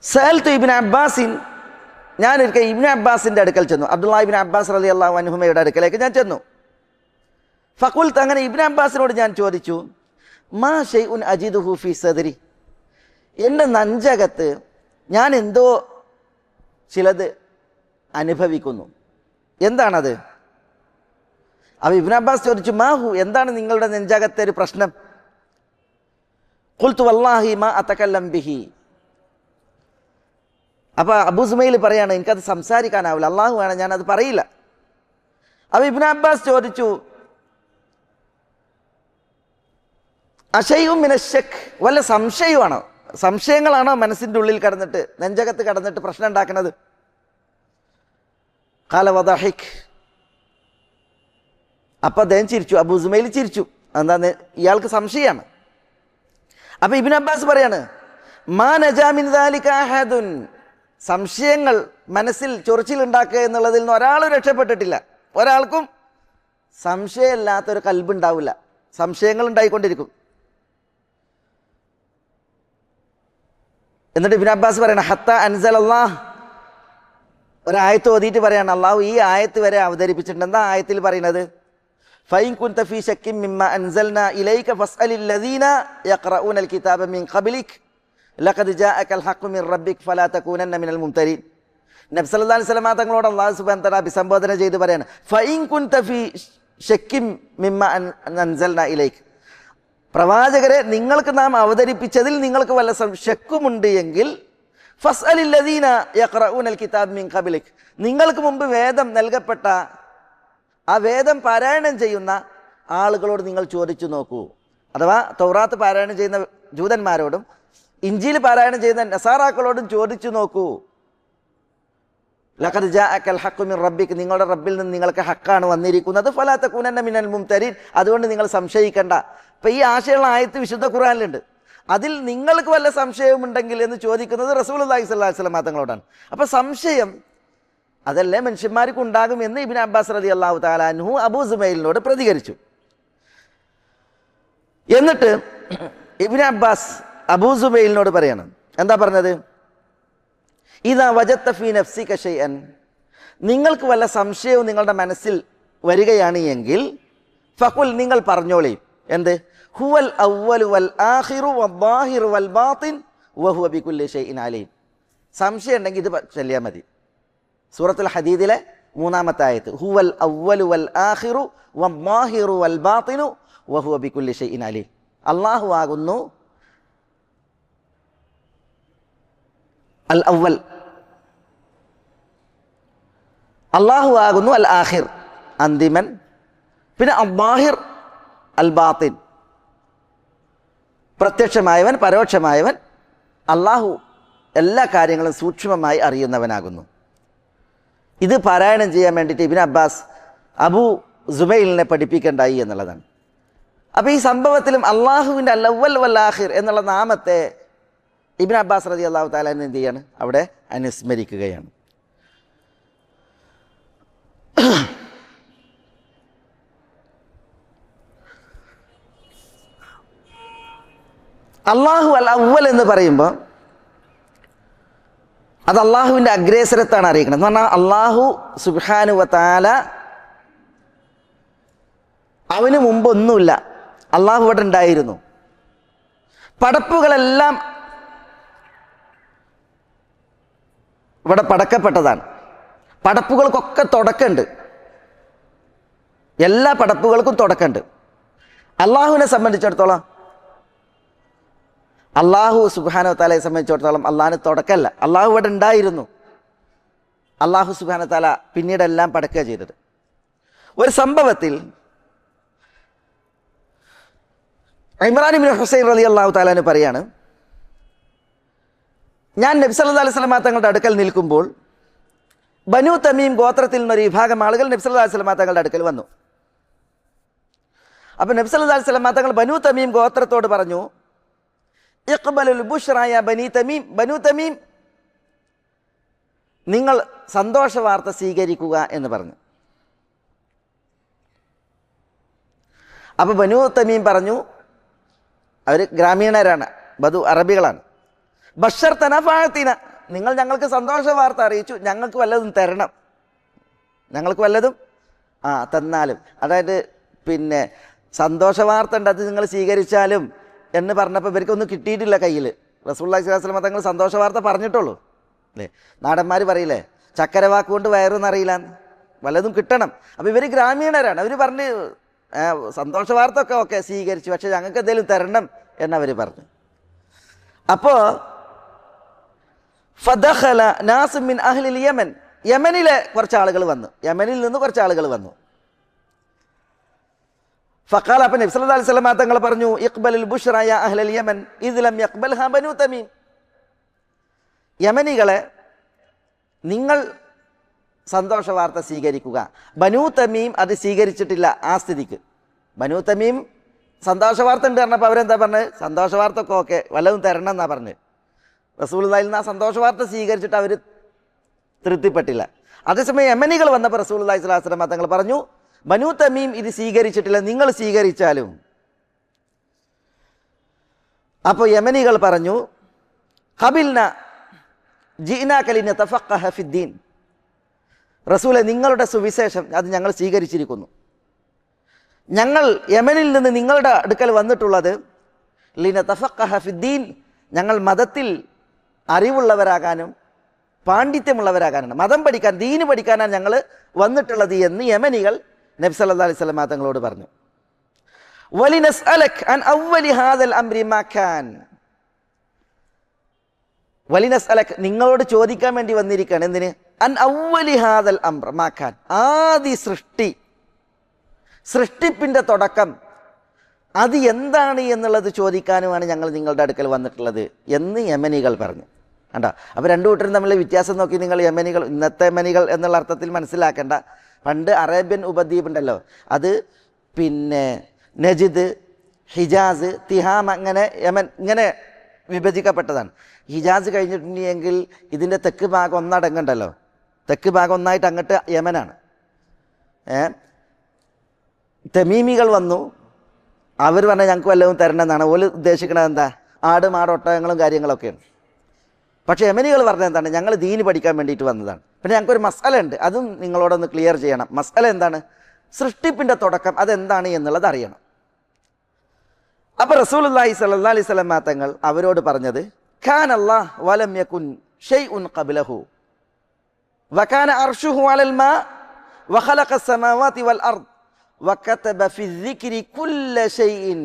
സഅൽതു ഇബ്നു അബ്ബാസിൻ, ഞാൻ ഒരിക്കൽ ഇബ്നു അബ്ബാസിൻ്റെ അടുക്കൽ ചെന്നു. അബ്ദുല്ലാഹി ഇബ്നു അബ്ബാസ് റളിയല്ലാഹു അൻഹുമയുടെ അടുക്കലേക്ക് ഞാൻ ചെന്നു. ഫഖുൽത്ത്, അങ്ങനെ ഇബ്നു അബ്ബാസിനോട് ഞാൻ ചോദിച്ചു, മാ ഷൈഉൻ അജിദുഹു ഫീ സദ്രി, എൻ്റെ നെഞ്ചകത്ത് ഞാൻ എന്തോ ചിലത് അനുഭവിക്കുന്നു, എന്താണത്? അപ്പോൾ ഇബ്നു അബ്ബാസ് ചോദിച്ചു, മാഹു, എന്താണ് നിങ്ങളുടെ നെഞ്ചകത്തെ ഒരു പ്രശ്നം? ഖുൽതു വല്ലാഹി മാ അതകല്ലം ബിഹി. അപ്പോൾ അബൂ സുമൈൽ പറയാണ്, എനിക്കത് സംസാരിക്കാനാവില്ല, അള്ളാഹു ആണ്, ഞാനത് പറയില്ല. അപ്പോൾ ഇബ്നു അബ്ബാസ് ചോദിച്ചു, അശൈഉം മിനശ്ശക്ക്, വല്ല സംശയമാണോ, സംശയങ്ങളാണോ മനസ്സിൻ്റെ ഉള്ളിൽ കടന്നിട്ട്, നെഞ്ചകത്ത് കടന്നിട്ട് പ്രശ്നം ഉണ്ടാക്കുന്നത്? ഖാല വദഹിക്, അപ്പം അദ്ദേഹം ചിരിച്ചു, അബൂ സുമൈൽ ചിരിച്ചു. എന്താന്ന്, ഇയാൾക്ക് സംശയമാണ്. അപ്പം ഇബ്നു അബ്ബാസ് പറയാണ്, മാ നജാ മിൻ ദാലിക അഹദുൻ, സംശയങ്ങൾ മനസ്സിൽ ചൊറിച്ചിലുണ്ടാക്കുക എന്നുള്ളതിൽ നിന്ന് ഒരാളും രക്ഷപ്പെട്ടിട്ടില്ല. ഒരാൾക്കും സംശയമില്ലാത്തൊരു കൽബുണ്ടാവില്ല, സംശയങ്ങൾ ഉണ്ടായിക്കൊണ്ടിരിക്കും. എന്നിട്ട് ഇബ്നു അബ്ബാസ് പറയണം, ഹത്ത അൻസലല്ലാഹ് ഒരായത്ത് ഓതിയിട്ട് പറയാണ് അള്ളാഹു ഈ ആയത്ത് വരെ അവതരിപ്പിച്ചിട്ടുണ്ട്. എന്താ ആയത്തിൽ പറയുന്നത്? ഫൈൻ കുൻത ഫീ ശക്കിൻ മിമ്മ അൻസൽനാ ഇലൈക ഫസ്അലിൽ ലദീന യഖറഊനൽ കിതാബ മിൻ ഖബ്ലിക് ലഖദ് ജാഅകൽ ഹഖ്ഖു മിൻ റബ്ബിക് ഫലാ തകൂനന്ന മിനൽ മുംതരീൻ. നബി സല്ലല്ലാഹു അലൈഹി വസല്ലം തങ്ങളോട് അല്ലാഹു സുബ്ഹാനഹു വ തആല അഭിസംബോധന ചെയ്ത് പറയാണ്, ഫൈൻ കുൻത ഫീ ശക്കിൻ മിമ്മ അൻസൽനാ ഇലൈക, പ്രവാചകരെ നിങ്ങൾക്ക് നാം അവതരിപ്പിച്ചതിൽ നിങ്ങൾക്ക് വല്ല ശക്കുമുണ്ട് എങ്കിൽ ഫസ്അലിൽ ലദീന യഖറഊനൽ കിതാബ മിൻ ഖബ്ലിക്, നിങ്ങൾക്ക് മുമ്പ് വേദം നൽകപ്പെട്ട ആ വേദം പാരായണം ചെയ്യുന്ന ആളുകളോട് നിങ്ങൾ ചോദിച്ചു നോക്കൂ. അഥവാ തൗറാത്ത് പാരായണം ചെയ്യുന്ന ജൂതന്മാരോടും ഇഞ്ചീൽ പാരായണം ചെയ്യുന്ന നസാറാക്കളോടും ചോദിച്ചു നോക്കൂ. ലഖദ് ജാഅകൽ ഹഖ്ഖു മിൻ റബ്ബിക്, നിങ്ങളുടെ റബ്ബിൽ നിന്ന് നിങ്ങൾക്ക് ഹക്കാണ് വന്നിരിക്കുന്നത്. ഫലാ തകൂനന്ന മിനൽ മുംതരീൻ, അതുകൊണ്ട് നിങ്ങൾ സംശയിക്കേണ്ട. അപ്പം ഈ ആശയമുള്ള ആയത്ത് വിശുദ്ധ ഖുർആനിലുണ്ട്. അതിൽ നിങ്ങൾക്ക് വല്ല സംശയമുണ്ടെങ്കിൽ എന്ന് ചോദിക്കുന്നത് റസൂലുള്ളാഹി സ്വല്ലല്ലാഹു അലൈഹി വസല്ലം തങ്ങളോടാണ്. അപ്പം സംശയം അതല്ലേ മനുഷ്യന്മാർക്ക് ഉണ്ടാകും എന്ന് ഇബ്നു അബ്ബാസ് റളിയല്ലാഹു തആല അൻഹു അബൂ സുമൈലിനോട് പ്രതികരിച്ചു. എന്നിട്ട് ഇബ്നു അബ്ബാസ് അബൂ സുമൈലിനോട് പറയണം, എന്താ പറഞ്ഞത്? ഇദാ വജദ്ത ഫീ നഫ്സിക ശൈഅൻ, നിങ്ങൾക്ക് വല്ല സംശയവും നിങ്ങളുടെ മനസ്സിൽ വരികയാണ് എങ്കിൽ ഫഖുൽ, നിങ്ങൾ പറഞ്ഞോളി. എന്ത്? ഹുവൽ അവ്വലു വൽ ആഖിറു വദ്ദാഹിറു വൽ ബാത്തിൻ വഹുവ ബികുല്ലി ഷൈഇൻ അലീം. സംശയം ഉണ്ടെങ്കിൽ ഇത് ചൊല്ലിയാൽ മതി. സൂറത്തുൽ ഹദീദിലെ 3-ാമത്തെ ആയത്ത്, ഹുവൽ അവ്വലു വൽ ആഖിറു വദ്ദാഹിറു വൽ ബാത്തിനു വഹുവ ബികുല്ലി ഷൈഇൻ അലീം. അല്ലാഹു ആകുന്നു അൽ അവ്വൽ, അല്ലാഹു ആകുന്നു അൽ ആഖിർ അന്തിമൻ, പിന്നെ അദ്ദാഹിർ അൽ ബാത്തിൻ പ്രത്യക്ഷമായവൻ പരോക്ഷമായവൻ. അല്ലാഹു എല്ലാ കാര്യങ്ങളും സൂക്ഷ്മമായി അറിയുന്നവനാകുന്നു. ഇത് പാരായണം ചെയ്യാൻ വേണ്ടിയിട്ട് ഇബ്നു അബ്ബാസ് അബൂ സുബൈലിനെ പഠിപ്പിക്കേണ്ടായി എന്നുള്ളതാണ്. അപ്പോൾ ഈ സംഭവത്തിലും അള്ളാഹുവിൻ്റെ അൽ അവ്വൽ വൽ ആഖിർ എന്നുള്ള നാമത്തെ ഇബ്നു അബ്ബാസ് റളിയല്ലാഹു തആല എന്ത് ചെയ്യാണ്? അവിടെ അനുസ്മരിക്കുകയാണ്. അള്ളാഹു അൽ അവ്വൽ എന്ന് പറയുമ്പോൾ അത് അള്ളാഹുവിൻ്റെ അഗ്രേസരത്താണ് അറിയിക്കുന്നത്. എന്ന് പറഞ്ഞാൽ അള്ളാഹു സുബ്ഹാനഹു വ തആല അവന് മുമ്പൊന്നുമില്ല, അള്ളാഹു ഇവിടെ ഉണ്ടായിരുന്നു. പടപ്പുകളെല്ലാം ഇവിടെ പടക്കപ്പെട്ടതാണ്. പടപ്പുകൾക്കൊക്കെ തുടക്കമുണ്ട്, എല്ലാ പടപ്പുകൾക്കും തുടക്കമുണ്ട്. അള്ളാഹുവിനെ സംബന്ധിച്ചിടത്തോളം, അള്ളാഹു സുബ്ഹാനഹു വ തആലയെ സംബന്ധിച്ചിടത്തോളം അള്ളാഹിന് തുടക്കമല്ല. അള്ളാഹു ഇവിടെ ഉണ്ടായിരുന്നു. അള്ളാഹു സുബ്ഹാനഹു വ തആല പിന്നീട് എല്ലാം പടക്കുക ചെയ്തത്. ഒരു സംഭവത്തിൽ ഇമ്രാൻ ഇബ്നു ഹുസൈൻ റളിയല്ലാഹു തആല അൻഹു പറയാണ്, ഞാൻ നബി സല്ലല്ലാഹു അലൈഹി വസല്ലം തങ്ങളുടെ അടുക്കൽ നിൽക്കുമ്പോൾ ബനു തമീം ഗോത്രത്തിൽ നിന്നൊരു വിഭാഗം ആളുകൾ നബി സല്ലല്ലാഹു അലൈഹി വസല്ലം തങ്ങളുടെ അടുക്കൽ വന്നു. അപ്പോൾ നബി സല്ലല്ലാഹു അലൈഹി വസല്ലം തങ്ങൾ ബനു തമീം ഗോത്രത്തോട് പറഞ്ഞു, ഇഖ്ബലുൽ ബുശ്റ യാ ബനി തമീം, ബനു തമീം നിങ്ങൾ സന്തോഷ വാർത്ത സ്വീകരിക്കുക എന്ന് പറഞ്ഞു. അപ്പോൾ ബനു തമീം പറഞ്ഞു, അവർ ഗ്രാമീണരാണ്, ബദു അറബികളാണ്. ബഷർ തനഫാഅത്തിന, നിങ്ങൾ ഞങ്ങൾക്ക് സന്തോഷ വാർത്ത അറിയിച്ചു, ഞങ്ങൾക്ക് വല്ലതും തരണം, ഞങ്ങൾക്ക് വല്ലതും തന്നാലും. അതായത് പിന്നെ സന്തോഷ വാർത്ത ഉണ്ട്, അത് നിങ്ങൾ സ്വീകരിച്ചാലും എന്ന് പറഞ്ഞപ്പോൾ ഇവർക്കൊന്നും കിട്ടിയിട്ടില്ല കയ്യിൽ. റസൂലുള്ളാഹി സ്വല്ലല്ലാഹു അലൈഹി വസല്ലം തങ്ങൾ സന്തോഷ വാർത്ത പറഞ്ഞിട്ടുള്ളൂ അല്ലേ. നാടന്മാർ പറയില്ലേ, ചക്കര വാക്കുകൊണ്ട് വയറൊന്നും അറിയില്ല, വല്ലതും കിട്ടണം. അപ്പോൾ ഇവർ ഗ്രാമീണരാണ്, അവർ പറഞ്ഞ് സന്തോഷ വാർത്ത ഒക്കെ ഓക്കെ സ്വീകരിച്ചു, പക്ഷെ ഞങ്ങൾക്ക് എന്തെങ്കിലും തരണം എന്നവർ പറഞ്ഞു. അപ്പോൾ ഫദഖല നാസ് മിൻ അഹ്ലിൽ യമൻ, യമനിലെ കുറച്ച് ആളുകൾ വന്നു, യമനിൽ നിന്ന് കുറച്ച് ആളുകൾ വന്നു. ഫഖാല, അപ്പോൾ നബി സല്ലല്ലാഹു അലൈഹി വസല്ലം തങ്ങൾ പറഞ്ഞു, ഇഖ്ബലുൽ ബുശ്റ യാ അഹ്ലൽ യമൻ ഇദ് ലം യഖ്ബൽഹാ ബനു തമീം, യമനികളെ നിങ്ങൾ സന്തോഷ വാർത്ത സ്വീകരിക്കുക, ബനു തമീം അത് സ്വീകരിച്ചിട്ടില്ല. ആ സ്ഥിതിക്ക് ബനു തമീം സന്തോഷ വാർത്ത ഉണ്ട് പറഞ്ഞപ്പോൾ അവരെന്താ പറഞ്ഞത്? സന്തോഷ വാർത്ത ഒക്കെ ഓക്കെ, വല്ലതും തരണം എന്നാണ് പറഞ്ഞത്. റസൂലുള്ളാഹിൽ നിന്ന് ആ സന്തോഷ വാർത്ത സ്വീകരിച്ചിട്ട് അവർ തൃപ്തിപ്പെട്ടില്ല. അതേസമയം യമനികൾ വന്നപ്പോൾ റസൂലുള്ളാഹി സ്വല്ലല്ലാഹു അലൈഹി വസല്ലം തങ്ങൾ പറഞ്ഞു, ബനു തമീം ഇത് സ്വീകരിച്ചിട്ടില്ല, നിങ്ങൾ സ്വീകരിച്ചാലും. അപ്പോൾ യമനികൾ പറഞ്ഞു, ഖബിൽന ജിനാക ലിനതഫഖഹ ഫിദ്ദീൻ, റസൂലെ, നിങ്ങളുടെ സുവിശേഷം അത് ഞങ്ങൾ സ്വീകരിച്ചിരിക്കുന്നു. ഞങ്ങൾ യമനിൽ നിന്ന് നിങ്ങളുടെ അടുക്കൽ വന്നിട്ടുള്ളത് ലിനതഫഖഹ ഫിദ്ദീൻ, ഞങ്ങൾ മതത്തിൽ അറിവുള്ളവരാകാനും പാണ്ഡിത്യമുള്ളവരാകാനാണ്, മതം പഠിക്കാൻ, ദീന് പഠിക്കാനാണ് ഞങ്ങൾ വന്നിട്ടുള്ളത് എന്ന് യമനികൾ നബി സല്ലല്ലാഹു അലൈഹി വസല്ലം തങ്ങളോട് പറഞ്ഞു. വലിനസ്അലക അൻ അവ്വലി ഹാദൽ അംരി മാ കാൻ, വലിനസ്അലക നിങ്ങളോട് ചോദിക്കാൻ വേണ്ടി വന്നിരിക്കുകയാണ്. എന്തിന്? അൻ അവ്വലി ഹാദൽ അംർ മാ കാൻ, ആദി സൃഷ്ടിപ്പിൻ്റെ തുടക്കം അത് എന്താണ് എന്നുള്ളത് ചോദിക്കാനുമാണ് ഞങ്ങൾ നിങ്ങളുടെ അടുക്കൽ വന്നിട്ടുള്ളത് എന്ന് യമനികൾ പറഞ്ഞു. കണ്ടോ? അപ്പോൾ രണ്ടു കൂട്ടരും തമ്മിൽ വ്യത്യാസം നോക്കി നിങ്ങൾ യമനികൾ, ഇന്നത്തെ യമനികൾ എന്നുള്ള അർത്ഥത്തിൽ മനസ്സിലാക്കേണ്ട. പണ്ട് അറേബ്യൻ ഉപദ്വീപ് ഉണ്ടല്ലോ, അത് പിന്നെ നജിദ്, ഹിജാസ്, തിഹാം, അങ്ങനെ യമൻ ഇങ്ങനെ വിഭജിക്കപ്പെട്ടതാണ്. ഹിജാസ് കഴിഞ്ഞിട്ടുണ്ടെങ്കിൽ ഇതിൻ്റെ തെക്ക് ഭാഗം ഒന്നടങ്ങുണ്ടല്ലോ, തെക്ക് ഭാഗം ഒന്നായിട്ട് അങ്ങോട്ട് യമനാണ്. തമീമികൾ വന്നു, അവർ പറഞ്ഞാൽ ഞങ്ങൾക്ക് വല്ലതും തരണമെന്നാണ് ഓല് ഉദ്ദേശിക്കുന്നത്. എന്താ? ആട്, മാട്, ഒട്ടകങ്ങളും കാര്യങ്ങളൊക്കെയാണ്. പക്ഷേ യമനികൾ പറഞ്ഞത് എന്താണ്? ഞങ്ങൾ ദീന് പഠിക്കാൻ വേണ്ടിയിട്ട് വന്നതാണ്. പിന്നെ ഞങ്ങൾക്കൊരു മസല ഉണ്ട്, അതും നിങ്ങളോടൊന്ന് ക്ലിയർ ചെയ്യണം. മസല എന്താണ്? സൃഷ്ടിപ്പിൻ്റെ തുടക്കം അതെന്താണ് എന്നുള്ളത് അറിയണം. അപ്പോൾ റസൂലുള്ളാഹി സ്വല്ലല്ലാഹി അലൈഹി വസല്ലം തങ്ങൾ അവരോട് പറഞ്ഞത്, കാന അല്ലാഹ് വലം യകുൻ ഷൈഉൻ ഖബ്ലഹു വകാന അർശുഹു അലൽ മാ വഖലഖ അസ്സമാവാതി വൽ അർദ് വകതബ ഫി الذിക്രി കുല്ല ഷൈഇൻ.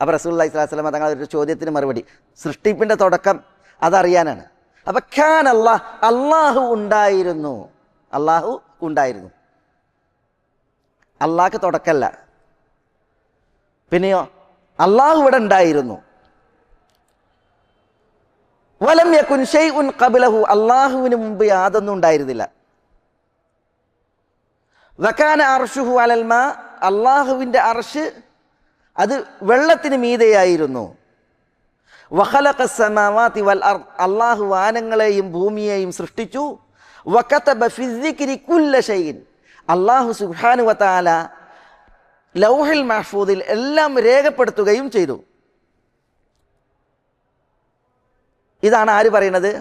അപ്പോൾ റസൂലുള്ളാഹി സ്വല്ലല്ലാഹി അലൈഹി വസല്ലം തങ്ങൾ ഒരു ചോദ്യത്തിന് മറുപടി, സൃഷ്ടിപ്പിൻ്റെ തുടക്കം അതറിയാനാണ്. അപ്പോൾ കാന അല്ലാഹ്, അല്ലാഹു ഉണ്ടായിരുന്നു, അല്ലാഹു ഉണ്ടായിരുന്നു. അല്ലാഹ്ക്ക് തുടക്കമല്ല, പിന്നെയോ അല്ലാഹു ഇവിടെ ഉണ്ടായിരുന്നു. വലം യകുൻ ഷൈഉൻ ഖബ്ലഹു, അല്ലാഹുവിന് മുമ്പ് യാതൊന്നും ഉണ്ടായിരുന്നില്ല. വകാന അർശുഹു അലൽ മാ, അല്ലാഹുവിൻ്റെ അർശ് അത് വെള്ളത്തിന് മീതെയായിരുന്നു. വഖലഖ അസ്സമാവാതി വൽ അർദ്, അല്ലാഹു വാനങ്ങളെയും ഭൂമിയെയും സൃഷ്ടിച്ചു. വകതബ ഫി الذിക്രി കുല്ല ഷൈഇൻ, അല്ലാഹു സുബ്ഹാനഹു വ തആല ലൗഹിൽ മഹ്ഫൂദിൽ എല്ലാം രേഖപ്പെടുത്തുകയും ചെയ്തു. ഇതാണ് ആര് പറയുന്നത്?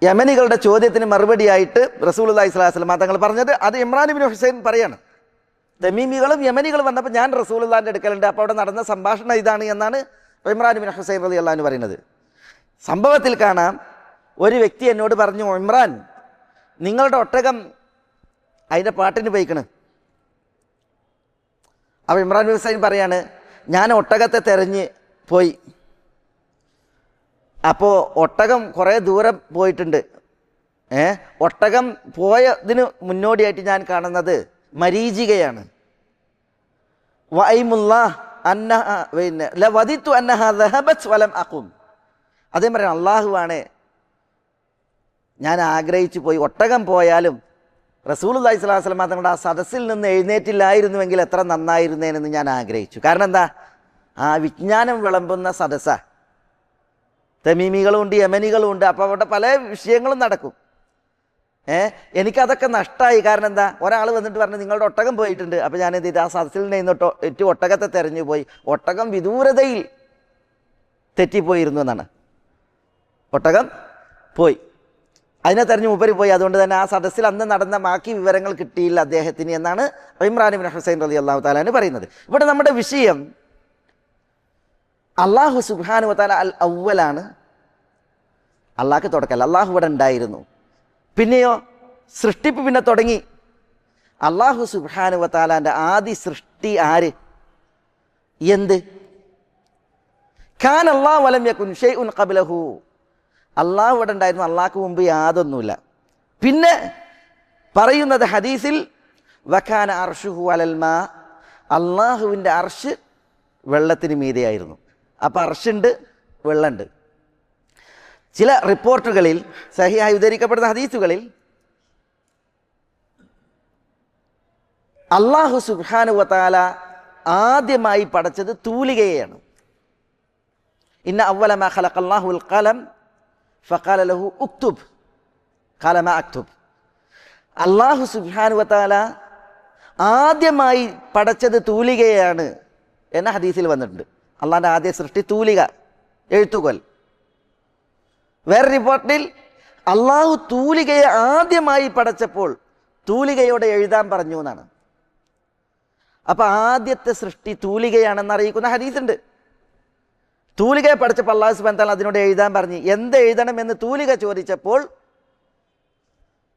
യമനികളുടെ ചോദ്യത്തിന് മറുപടിയായിട്ട് റസൂലുള്ളാഹി സ്വല്ലല്ലാഹി അലൈഹി വസല്ലം തങ്ങൾ പറഞ്ഞത്. അത് ഇമ്രാൻ ഇബ്നു ഹുസൈൻ പറയാണ്. തമീമികളും യമനികളും വന്നപ്പോൾ ഞാൻ റസൂലുള്ളാഹിൻ്റെ അടുക്കലുണ്ട്, അപ്പോൾ അവിടെ നടന്ന സംഭാഷണം ഇതാണ് എന്നാണ് ഇമ്രാൻ ഇബ്നു ഹുസൈൻ റളിയല്ലാഹു അൻഹു പറയുന്നത്. സംഭവത്തിൽ കാണാം, ഒരു വ്യക്തി എന്നോട് പറഞ്ഞു, ഇമ്രാൻ, നിങ്ങളുടെ ഒട്ടകം അതിൻ്റെ പാട്ടിന് പോയിക്കണ്. അപ്പോൾ ഇമ്രാൻ ഇബ്നു ഹുസൈൻ പറയാണ്, ഞാൻ ഒട്ടകത്തെ തെരഞ്ഞ് പോയി. അപ്പോൾ ഒട്ടകം കുറേ ദൂരം പോയിട്ടുണ്ട്. ഒട്ടകം പോയതിന് മുന്നോടിയായിട്ട് ഞാൻ കാണുന്നത് മരീചികയാണ്. വൈമുല്ലാഹ് അന്നഹ പിന്നെ ലവദിതു അന്നഹ ദഹബത് വലം അഖും. അതേ പറയാം, അള്ളാഹുവാണ്, ഞാൻ ആഗ്രഹിച്ചു പോയി, ഒട്ടകം പോയാലും റസൂലുള്ളാഹി സ്വല്ലല്ലാഹി അലൈഹി വസല്ലം തങ്ങളുടെ ആ സദസ്സിൽ നിന്ന് എഴുന്നേറ്റില്ലായിരുന്നുവെങ്കിൽ എത്ര നന്നായിരുന്നേനെന്ന് ഞാൻ ആഗ്രഹിച്ചു. കാരണം എന്താ? ആ വിജ്ഞാനം വിളമ്പുന്ന സദസ്സാണ്. തമീമികളും ഉണ്ട്, യമനികളും ഉണ്ട്. അപ്പോൾ അവിടെ പല വിഷയങ്ങളും നടക്കും. എനിക്കതൊക്കെ നഷ്ടമായി. കാരണം എന്താ? ഒരാൾ വന്നിട്ട് പറഞ്ഞു, നിങ്ങളുടെ ഒട്ടകം പോയിട്ടുണ്ട്. അപ്പോൾ ഞാൻ എന്ത് ചെയ്തു? ആ സദസ്സിൽ നിന്ന് ഒട്ടകത്തെ തെരഞ്ഞു പോയി. ഒട്ടകം വിദൂരതയിൽ തെറ്റിപ്പോയിരുന്നു എന്നാണ്. ഒട്ടകം പോയി, അതിനെ തെരഞ്ഞു മൂപ്പര് പോയി. അതുകൊണ്ട് തന്നെ ആ സദസ്സിൽ അന്ന് നടന്ന ബാക്കി വിവരങ്ങൾ കിട്ടിയില്ല അദ്ദേഹത്തിന് എന്നാണ് ഇമ്രാൻ ഇബ്നു ഹുസൈൻ റളിയല്ലാഹു തആല അൻഹു പറയുന്നത്. ഇവിടെ നമ്മുടെ വിഷയം അല്ലാഹു സുബ്ഹാനഹു വ തആല അൽ അവ്വലാണ്. അല്ലാഹ്ക്ക് തുടക്കമല്ല, അല്ലാഹു ഇവിടെ ഉണ്ടായിരുന്നു. പിന്നെയോ സൃഷ്ടിപ്പ് പിന്നെ തുടങ്ങി. അല്ലാഹു സുബ്ഹാനഹു വ തആലാൻ്റെ ആദി സൃഷ്ടി ആര്? എന്ത്? കാന അല്ലാഹു വലം യകുൻ ഷൈഉൻ ഖബ്ലഹു, അല്ലാഹു ഇവിടെ ഉണ്ടായിരുന്നു, അല്ലാഹ്ക്ക് മുമ്പ് യാതൊന്നുമില്ല. പിന്നെ പറയുന്നത് ഹദീസിൽ വകാന അർശുഹു അലൽ മാ, അല്ലാഹുവിൻ്റെ അർശ് വെള്ളത്തിന് മീതെയായിരുന്നു. അപ്പോൾ അർശുണ്ട്, വെള്ളമുണ്ട്. ചില റിപ്പോർട്ടുകളിൽ, സഹിഹായി ഉദ്ധരിക്കപ്പെടുന്ന ഹദീസുകളിൽ, അല്ലാഹു സുബ്ഹാനഹു വ തആല ആദ്യമായി പടച്ചത് തൂലികയെയാണ്. ഇന്ന അവ്വല മാ ഖലഖല്ലാഹുൽ ഖലം ഫഖാല ലഹു ഉക്തുബ് ഖാല മാ അക്തുബ്. അല്ലാഹു സുബ്ഹാനഹു വ തആല ആദ്യമായി പടച്ചത് തൂലികയാണ് എന്ന ഹദീസിൽ വന്നിട്ടുണ്ട്. അള്ളാഹിൻ്റെ ആദ്യ സൃഷ്ടി തൂലിക, എഴുത്തുകോൽ. വേറെ റിപ്പോർട്ടിൽ അള്ളാഹു തൂലികയെ ആദ്യമായി പടച്ചപ്പോൾ തൂലികയോടെ എഴുതാൻ പറഞ്ഞു എന്നാണ്. അപ്പൊ ആദ്യത്തെ സൃഷ്ടി തൂലികയാണെന്ന് അറിയിക്കുന്ന ഹദീസുണ്ട്. തൂലികയെ പഠിച്ചപ്പോൾ അള്ളാഹു സുബ്ഹാനഹു വ തആല അതിനോട് എഴുതാൻ പറഞ്ഞു. എന്ത് എഴുതണമെന്ന് തൂലിക ചോദിച്ചപ്പോൾ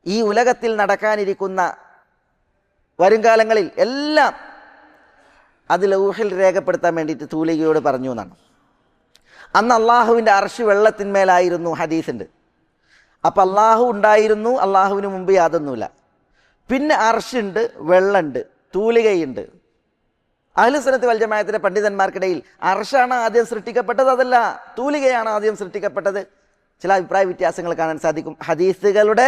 ഈ ഉലകത്തിൽ നടക്കാനിരിക്കുന്ന വരുംകാലങ്ങളിൽ എല്ലാം അത് ലൗഹിൽ രേഖപ്പെടുത്താൻ വേണ്ടിയിട്ട് തൂലികയോട് പറഞ്ഞു എന്നാണ്. അന്ന് അള്ളാഹുവിൻ്റെ അർശ് വെള്ളത്തിന്മേലായിരുന്നു ഹദീസുണ്ട്. അപ്പം അള്ളാഹു ഉണ്ടായിരുന്നു, അള്ളാഹുവിന് മുമ്പ് യാതൊന്നുമില്ല. പിന്നെ അർശുണ്ട്, വെള്ളമുണ്ട്, തൂലികയുണ്ട്. അഹ്ലുസുന്നത്ത് വൽ ജമാഅത്തിന്റെ പണ്ഡിതന്മാർക്കിടയിൽ അർശാണ് ആദ്യം സൃഷ്ടിക്കപ്പെട്ടത്, അതല്ല തൂലികയാണ് ആദ്യം സൃഷ്ടിക്കപ്പെട്ടത്. ചില അഭിപ്രായ വ്യത്യാസങ്ങൾ കാണാൻ സാധിക്കും ഹദീസുകളുടെ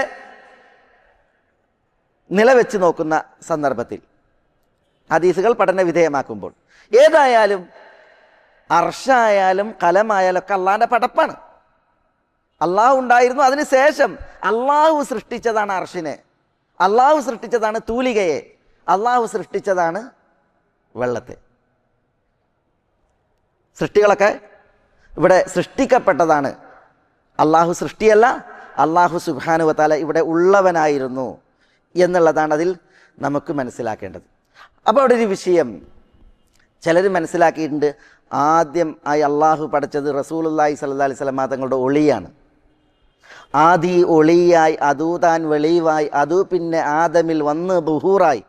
നിലവെച്ച് നോക്കുന്ന സന്ദർഭത്തിൽ, ഹദീസുകൾ പഠന വിധേയമാക്കുമ്പോൾ. ഏതായാലും അർശായാലും കലമായാലും ഒക്കെ അള്ളാഹിൻ്റെ പടപ്പാണ്. അള്ളാഹു ഉണ്ടായിരുന്നു, അതിന് ശേഷം അള്ളാഹു സൃഷ്ടിച്ചതാണ് അർശിനെ, അള്ളാഹു സൃഷ്ടിച്ചതാണ് തൂലികയെ, അള്ളാഹു സൃഷ്ടിച്ചതാണ് വെള്ളത്തെ. സൃഷ്ടികളൊക്കെ ഇവിടെ സൃഷ്ടിക്കപ്പെട്ടതാണ്. അള്ളാഹു സൃഷ്ടിയല്ല, അള്ളാഹു സുബ്ഹാനഹു വ തആല ഇവിടെ ഉള്ളവനായിരുന്നു എന്നുള്ളതാണ് അതിൽ നമുക്ക് മനസ്സിലാക്കേണ്ടത്. അപ്പോൾ അവിടെ ഒരു വിഷയം ചിലർ മനസ്സിലാക്കിയിട്ടുണ്ട്, ആദ്യം ആയി അള്ളാഹു പഠിച്ചത് റസൂലുള്ളാഹി സ്വല്ലല്ലാഹി അലൈഹി വസല്ലം തങ്ങളുടെ ഒളിയാണ്. ആദി ഒളിയായി, അതൂ താൻ വെളിവായി, അതൂ പിന്നെ ആദമിൽ വന്ന് ബുഹൂറായി,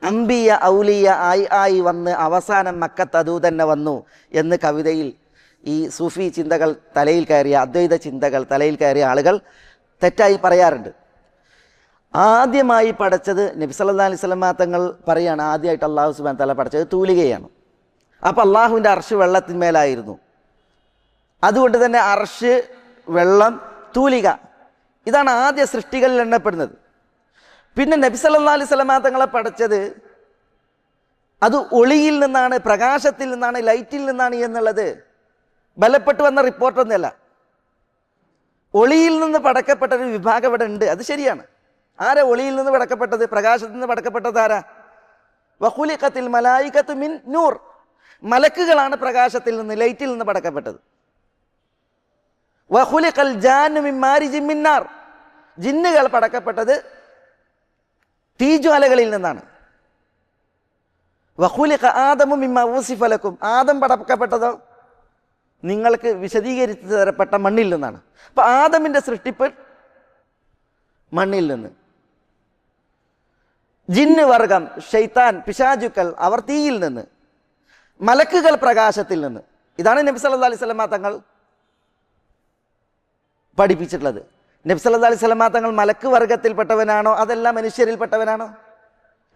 അംബിയ ഔലിയ ആയി വന്ന് അവസാനം മക്കത്ത് അതൂ തന്നെ വന്നു എന്ന് കവിതയിൽ ഈ സൂഫി ചിന്തകൾ തലയിൽ കയറിയ, അദ്വൈത ചിന്തകൾ തലയിൽ കയറിയ ആളുകൾ തെറ്റായി പറയാറുണ്ട്. ആദ്യമായി പഠിച്ചത് നബി സല്ലല്ലാഹു അലൈഹി വസല്ലം തങ്ങൾ പറയാണ്, ആദ്യമായിട്ട് അള്ളാഹു സുബ്ഹാനഹു വ തആല പഠിച്ചത് തൂലികയാണ്. അപ്പം അള്ളാഹുവിൻ്റെ അർശ് വെള്ളത്തിന്മേലായിരുന്നു. അതുകൊണ്ട് തന്നെ അർശ്, വെള്ളം, തൂലിക ഇതാണ് ആദ്യ സൃഷ്ടികളിൽ എണ്ണപ്പെടുന്നത്. പിന്നെ നബി സല്ലല്ലാഹു അലൈഹി വസല്ലം തങ്ങളെ പഠിച്ചത് അത് ഒളിയിൽ നിന്നാണ്, പ്രകാശത്തിൽ നിന്നാണ്, ലൈറ്റിൽ നിന്നാണ് എന്നുള്ളത് ബലപ്പെട്ടു വന്ന റിപ്പോർട്ടൊന്നുമല്ല. ഒളിയിൽ നിന്ന് പടക്കപ്പെട്ടൊരു വിഭാഗം ഇവിടെ ഉണ്ട്, അത് ശരിയാണ്. ആരാ ഒളിയിൽ നിന്ന് പടക്കപ്പെട്ടത്? പ്രകാശത്തിൽ നിന്ന് പടക്കപ്പെട്ടത് ആരാ? വഖുലിഖത്തിൽ മലായികത്തു മിൻ നൂർ, മലക്കുകളാണ് പ്രകാശത്തിൽ നിന്ന്, ലൈറ്റിൽ നിന്ന് പടക്കപ്പെട്ടത്. വഖുലിഖൽ ജാന്നു മിൻ മാരിജിൻ മിൻ നാർ, ജിന്നുകൾ പടക്കപ്പെട്ടത് തീജ്വാലകളിൽ നിന്നാണ്. വഖുലിഖ ആദമു മിമ്മാ വസിഫ ലക്കും, ആദം പടക്കപ്പെട്ടതോ നിങ്ങൾക്ക് വിശദീകരിച്ചു തരപ്പെട്ട മണ്ണിൽ നിന്നാണ്. അപ്പൊ ആദമിന്റെ സൃഷ്ടിപ്പ് മണ്ണിൽ നിന്ന്. ജിന്ന് വർഗം, ശൈത്താൻ, പിശാചുക്കൾ അവർ തീയിൽ നിന്ന്, മലക്കുകൾ പ്രകാശത്തിൽ നിന്ന്. ഇതാണ് നബി സല്ലല്ലാഹു അലൈഹി വസല്ലം തങ്ങൾ പഠിപ്പിച്ചിട്ടുള്ളത്. നബി സല്ലല്ലാഹു അലൈഹി വസല്ലം തങ്ങൾ മലക്ക് വർഗത്തിൽപ്പെട്ടവനാണോ അതല്ല മനുഷ്യരിൽപ്പെട്ടവനാണോ?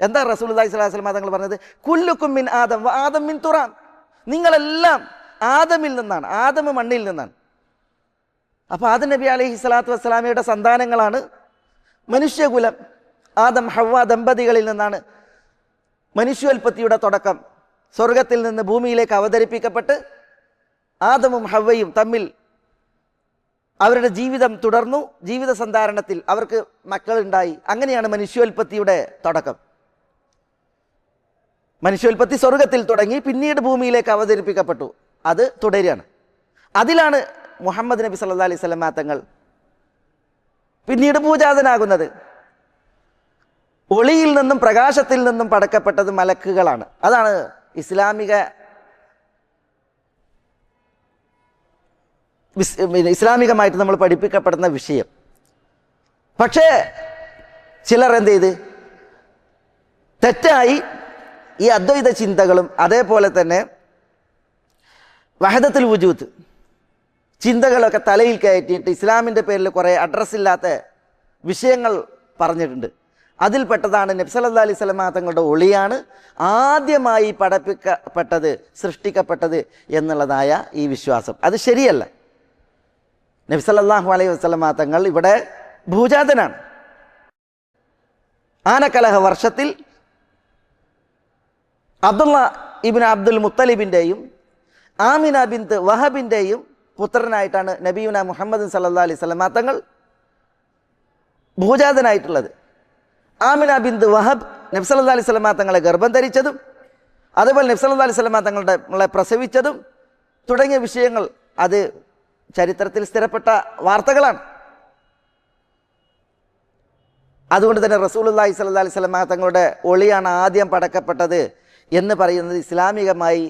എന്താ റസൂലുള്ളാഹി സ്വല്ലല്ലാഹു അലൈഹി വസല്ലം തങ്ങൾ പറഞ്ഞത്? കുല്ലുക്കും മിൻ ആദം വ ആദം മിൻ തുറാബ്, നിങ്ങളെല്ലാം ആദമിൽ നിന്നാണ്, ആദം മണ്ണിൽ നിന്നാണ്. അപ്പോൾ ആദം നബി അലൈഹി സ്വലാത്തു വസ്സലാമയുടെ സന്താനങ്ങളാണ് മനുഷ്യകുലം. ആദം ഹവ്വ ദമ്പതികളിൽ നിന്നാണ് മനുഷ്യോൽപത്തിയുടെ തുടക്കം. സ്വർഗത്തിൽ നിന്ന് ഭൂമിയിലേക്ക് അവതരിപ്പിക്കപ്പെട്ട് ആദമും ഹവ്വയും തമ്മിൽ അവരുടെ ജീവിതം തുടർന്നു. ജീവിത സന്ധാരണത്തിൽ അവർക്ക് മക്കളുണ്ടായി. അങ്ങനെയാണ് മനുഷ്യോൽപത്തിയുടെ തുടക്കം. മനുഷ്യോൽപത്തി സ്വർഗത്തിൽ തുടങ്ങി, പിന്നീട് ഭൂമിയിലേക്ക് അവതരിപ്പിക്കപ്പെട്ടു. അത് തുടരുകയാണ്. അതിലാണ് മുഹമ്മദ് നബി സല്ലല്ലാഹു അലൈഹി വസല്ലം തങ്ങൾ പിന്നീട് പൂജാതനാകുന്നത്. ഒളിയിൽ നിന്നും പ്രകാശത്തിൽ നിന്നും പടക്കപ്പെട്ടത് മലക്കുകളാണ്. അതാണ് ഇസ്ലാമികമായിട്ട് നമ്മൾ പഠിപ്പിക്കപ്പെടുന്ന വിഷയം. പക്ഷേ ചിലർ എന്ത് ചെയ്ത് തെറ്റായി ഈ അദ്വൈത ചിന്തകളും അതേപോലെ തന്നെ വഹദത്തുൽ വുജൂദ് ചിന്തകളൊക്കെ തലയിൽ കയറ്റിയിട്ട് ഇസ്ലാമിൻ്റെ പേരിൽ കുറേ അഡ്രസ്സില്ലാത്ത വിഷയങ്ങൾ പറഞ്ഞിട്ടുണ്ട്. അതിൽപ്പെട്ടതാണ് നബി സല്ലല്ലാഹു അലൈഹി വസല്ലം തങ്ങളുടെ ഒളിയാണ് ആദ്യമായി പഠിപ്പിക്കപ്പെട്ടത്, സൃഷ്ടിക്കപ്പെട്ടത് എന്നുള്ളതായ ഈ വിശ്വാസം. അത് ശരിയല്ല. നബി സല്ലല്ലാഹു അലൈഹി വസല്ലം തങ്ങൾ ഇവിടെ ഭൂജാതനാണ്. ആനക്കലഹ വർഷത്തിൽ അബ്ദുള്ള ഇബ്നു അബ്ദുൽ മുത്തലിബിൻ്റെയും ആമിന ബിൻത്ത് വഹബിൻ്റെയും പുത്രനായിട്ടാണ് നബിയുന മുഹമ്മദ് സല്ലല്ലാഹു അലൈഹി വസല്ലം തങ്ങൾ ഭൂജാതനായിട്ടുള്ളത്. ആമിന ബിൻത്ത് വഹബ് നബി സല്ലല്ലാഹു അലൈഹി വസല്ലം തങ്ങളെ ഗർഭം ധരിച്ചതും അതേപോലെ നബി സല്ലല്ലാഹു അലൈഹി വസല്ലം തങ്ങളെ പ്രസവിച്ചതും തുടങ്ങിയ വിഷയങ്ങൾ അത് ചരിത്രത്തിൽ സ്ഥിരപ്പെട്ട വാർത്തകളാണ്. അതുകൊണ്ട് തന്നെ റസൂലുള്ളാഹി സ്വല്ലല്ലാഹി അലൈഹി വസല്ലം തങ്ങളുടെ ഒളിയാണ് ആദ്യം പടക്കപ്പെട്ടത് എന്ന് പറയുന്നത് ഇസ്ലാമികമായി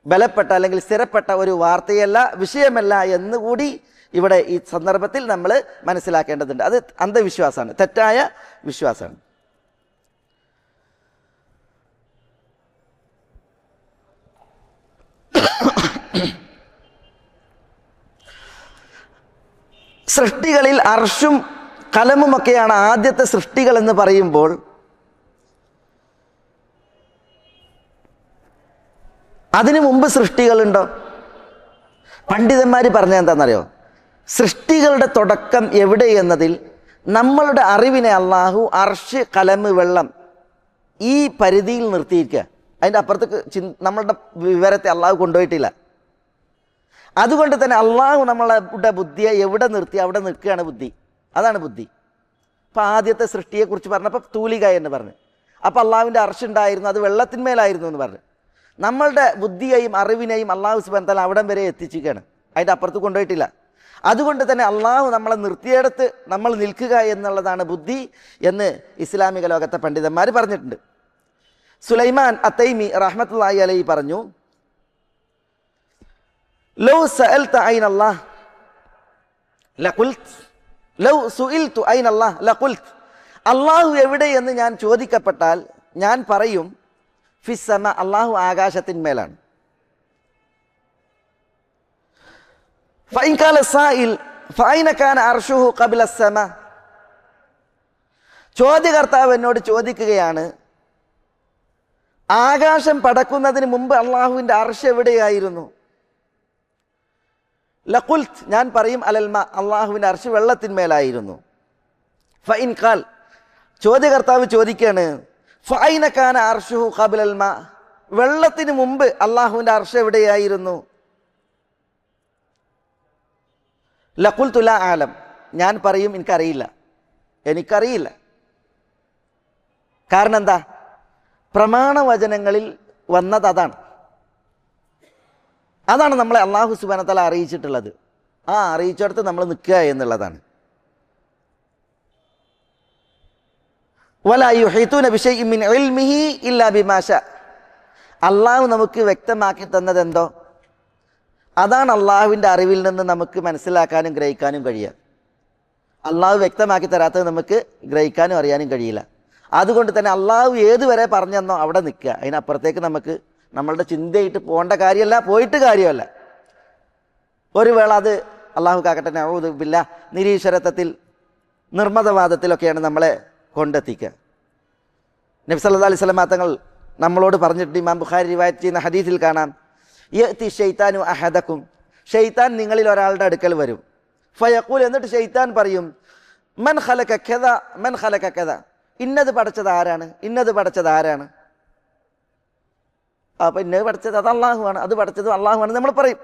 ബലപ്പെട്ട അല്ലെങ്കിൽ സ്ഥിരപ്പെട്ട ഒരു വാർത്തയല്ല, വിഷയമല്ല എന്നുകൂടി ഇവിടെ ഈ സന്ദർഭത്തിൽ നമ്മൾ മനസ്സിലാക്കേണ്ടതുണ്ട്. അത് അന്ധവിശ്വാസമാണ്, തെറ്റായ വിശ്വാസമാണ്. സൃഷ്ടികളിൽ അർഷും കലമുമൊക്കെയാണ് ആദ്യത്തെ സൃഷ്ടികൾ എന്ന് പറയുമ്പോൾ അതിനു മുമ്പ് സൃഷ്ടികളുണ്ടോ? പണ്ഡിതന്മാർ പറഞ്ഞ എന്താണെന്നറിയോ? സൃഷ്ടികളുടെ തുടക്കം എവിടെ എന്നതിൽ നമ്മളുടെ അറിവിനെ അള്ളാഹു അർഷ്, കലമ്, വെള്ളം ഈ പരിധിയിൽ നിർത്തിയിരിക്കുക. അതിൻ്റെ അപ്പുറത്തേക്ക് നമ്മളുടെ വിവരത്തെ അള്ളാഹു കൊണ്ടുപോയിട്ടില്ല. അതുകൊണ്ട് തന്നെ അള്ളാഹു നമ്മളുടെ ബുദ്ധിയെ എവിടെ നിർത്തി അവിടെ നിൽക്കുകയാണ് ബുദ്ധി. അതാണ് ബുദ്ധി. അപ്പം ആദ്യത്തെ സൃഷ്ടിയെക്കുറിച്ച് പറഞ്ഞപ്പോൾ തൂലിക എന്ന് പറഞ്ഞു. അപ്പം അള്ളാഹുവിൻ്റെ അർഷ് ഉണ്ടായിരുന്നു, അത് വെള്ളത്തിന്മേലായിരുന്നു എന്ന് പറഞ്ഞു. നമ്മളുടെ ബുദ്ധിയെയും അറിവിനെയും അള്ളാഹു സുബ്ഹാനഹു വ തആല അവിടം വരെ എത്തിച്ചിരിക്കുകയാണ്, അതിൻ്റെ അപ്പുറത്ത് കൊണ്ടുപോയിട്ടില്ല. അതുകൊണ്ട് തന്നെ അള്ളാഹു നമ്മളെ നിർത്തിയെടുത്ത് നമ്മൾ നിൽക്കുക എന്നുള്ളതാണ് ബുദ്ധി എന്ന് ഇസ്ലാമിക ലോകത്തെ പണ്ഡിതന്മാർ പറഞ്ഞിട്ടുണ്ട്. സുലൈമാൻ അത്തൈമി റഹ്മത്തുള്ളാഹി അലൈഹി പറഞ്ഞു, ലൗ സഅൽത ഐന അല്ലാഹ് ലഖുൽത് ലൗ സുഇൽതു ഐന അല്ലാഹ് ലഖുൽത്. അള്ളാഹു എവിടെ എന്ന് ഞാൻ ചോദിക്കപ്പെട്ടാൽ ഞാൻ പറയും ഫിസ്സമ, അള്ളാഹു ആകാശത്തിന്മേലാണ്. ഫഇൻ ഖാല സാഇൽ ഫഅൈന കാന അർശുഹു ഖബ്ല അസ്സമ. ചോദ്യകർത്താവ് എന്നോട് ചോദിക്കുകയാണ്, ആകാശം പടക്കുന്നതിന് മുമ്പ് അള്ളാഹുവിൻ്റെ അർശ് എവിടെയായിരുന്നു? ലഖുൽത്, ഞാൻ പറയും അലൽമ, അള്ളാഹുവിൻ്റെ അർശ് വെള്ളത്തിന്മേലായിരുന്നു. ഫഇൻ ഖാൽ, ചോദ്യകർത്താവ് ചോദിക്കുകയാണ്, ഫഅൈന കാന അർശുഹു ഖബ്ലൽ മാ, വെള്ളത്തിന് മുമ്പ് അള്ളാഹുവിൻ്റെ അർശ് എവിടെയായിരുന്നു? ലഖുൽതു ലാ ആലം, ഞാൻ പറയും എനിക്കറിയില്ല. കാരണം എന്താ? പ്രമാണവചനങ്ങളിൽ വന്നത് അതാണ് നമ്മളെ അള്ളാഹു സുബ്ഹാനഹു വ തആല അറിയിച്ചിട്ടുള്ളത്. ആ അറിയിച്ചിടത്ത് നമ്മൾ നിൽക്കുക എന്നുള്ളതാണ്. വലാ യുഹീതൂന ബിശൈഇൻ മിൻ ഇൽമിഹി ഇല്ലാ ബിമാ ശാ. അള്ളാഹു നമുക്ക് വ്യക്തമാക്കി തന്നതെന്തോ അതാണ് അള്ളാഹുവിൻ്റെ അറിവിൽ നിന്ന് നമുക്ക് മനസ്സിലാക്കാനും ഗ്രഹിക്കാനും കഴിയുക. അള്ളാഹു വ്യക്തമാക്കി തരാത്തത് നമുക്ക് ഗ്രഹിക്കാനും അറിയാനും കഴിയില്ല. അതുകൊണ്ട് തന്നെ അള്ളാഹു ഏതുവരെ പറഞ്ഞെന്നോ അവിടെ നിൽക്കുക. അതിനപ്പുറത്തേക്ക് നമുക്ക് നമ്മളുടെ ചിന്തയായിട്ട് പോകേണ്ട കാര്യമല്ല, പോയിട്ട് കാര്യമല്ല. ഒരു വേള അത് അള്ളാഹു കാക്കട്ടെ നഊദു ബില്ലാഹ് നിരീശ്വരത്വത്തിൽ നിർമ്മതവാദത്തിലൊക്കെയാണ് നമ്മളെ കൊണ്ടെത്തിക്കുക. നബി സല്ലല്ലാഹു അലൈഹി വസല്ലം തങ്ങൾ നമ്മളോട് പറഞ്ഞിട്ട് ഇമാം ബുഖാരി റിവായത്ത് ചെയ്യുന്ന ഹദീസിൽ കാണാം, യഅതി ശൈത്താനു അഹദക്കും, ഷെയ്ത്താൻ നിങ്ങളിൽ ഒരാളുടെ അടുക്കൽ വരും. ഫയഖൂൽ, എന്നിട്ട് ഷെയ്ത്താൻ പറയും, മൻ ഖലക കദ മൻ ഖലക കദ, ഇന്നത് പഠിച്ചത് ആരാണ്? അപ്പം ഇന്നത് പഠിച്ചത് അത് അള്ളാഹുവാണ്, അത് പഠിച്ചത് അള്ളാഹുവാണ് നമ്മൾ പറയും.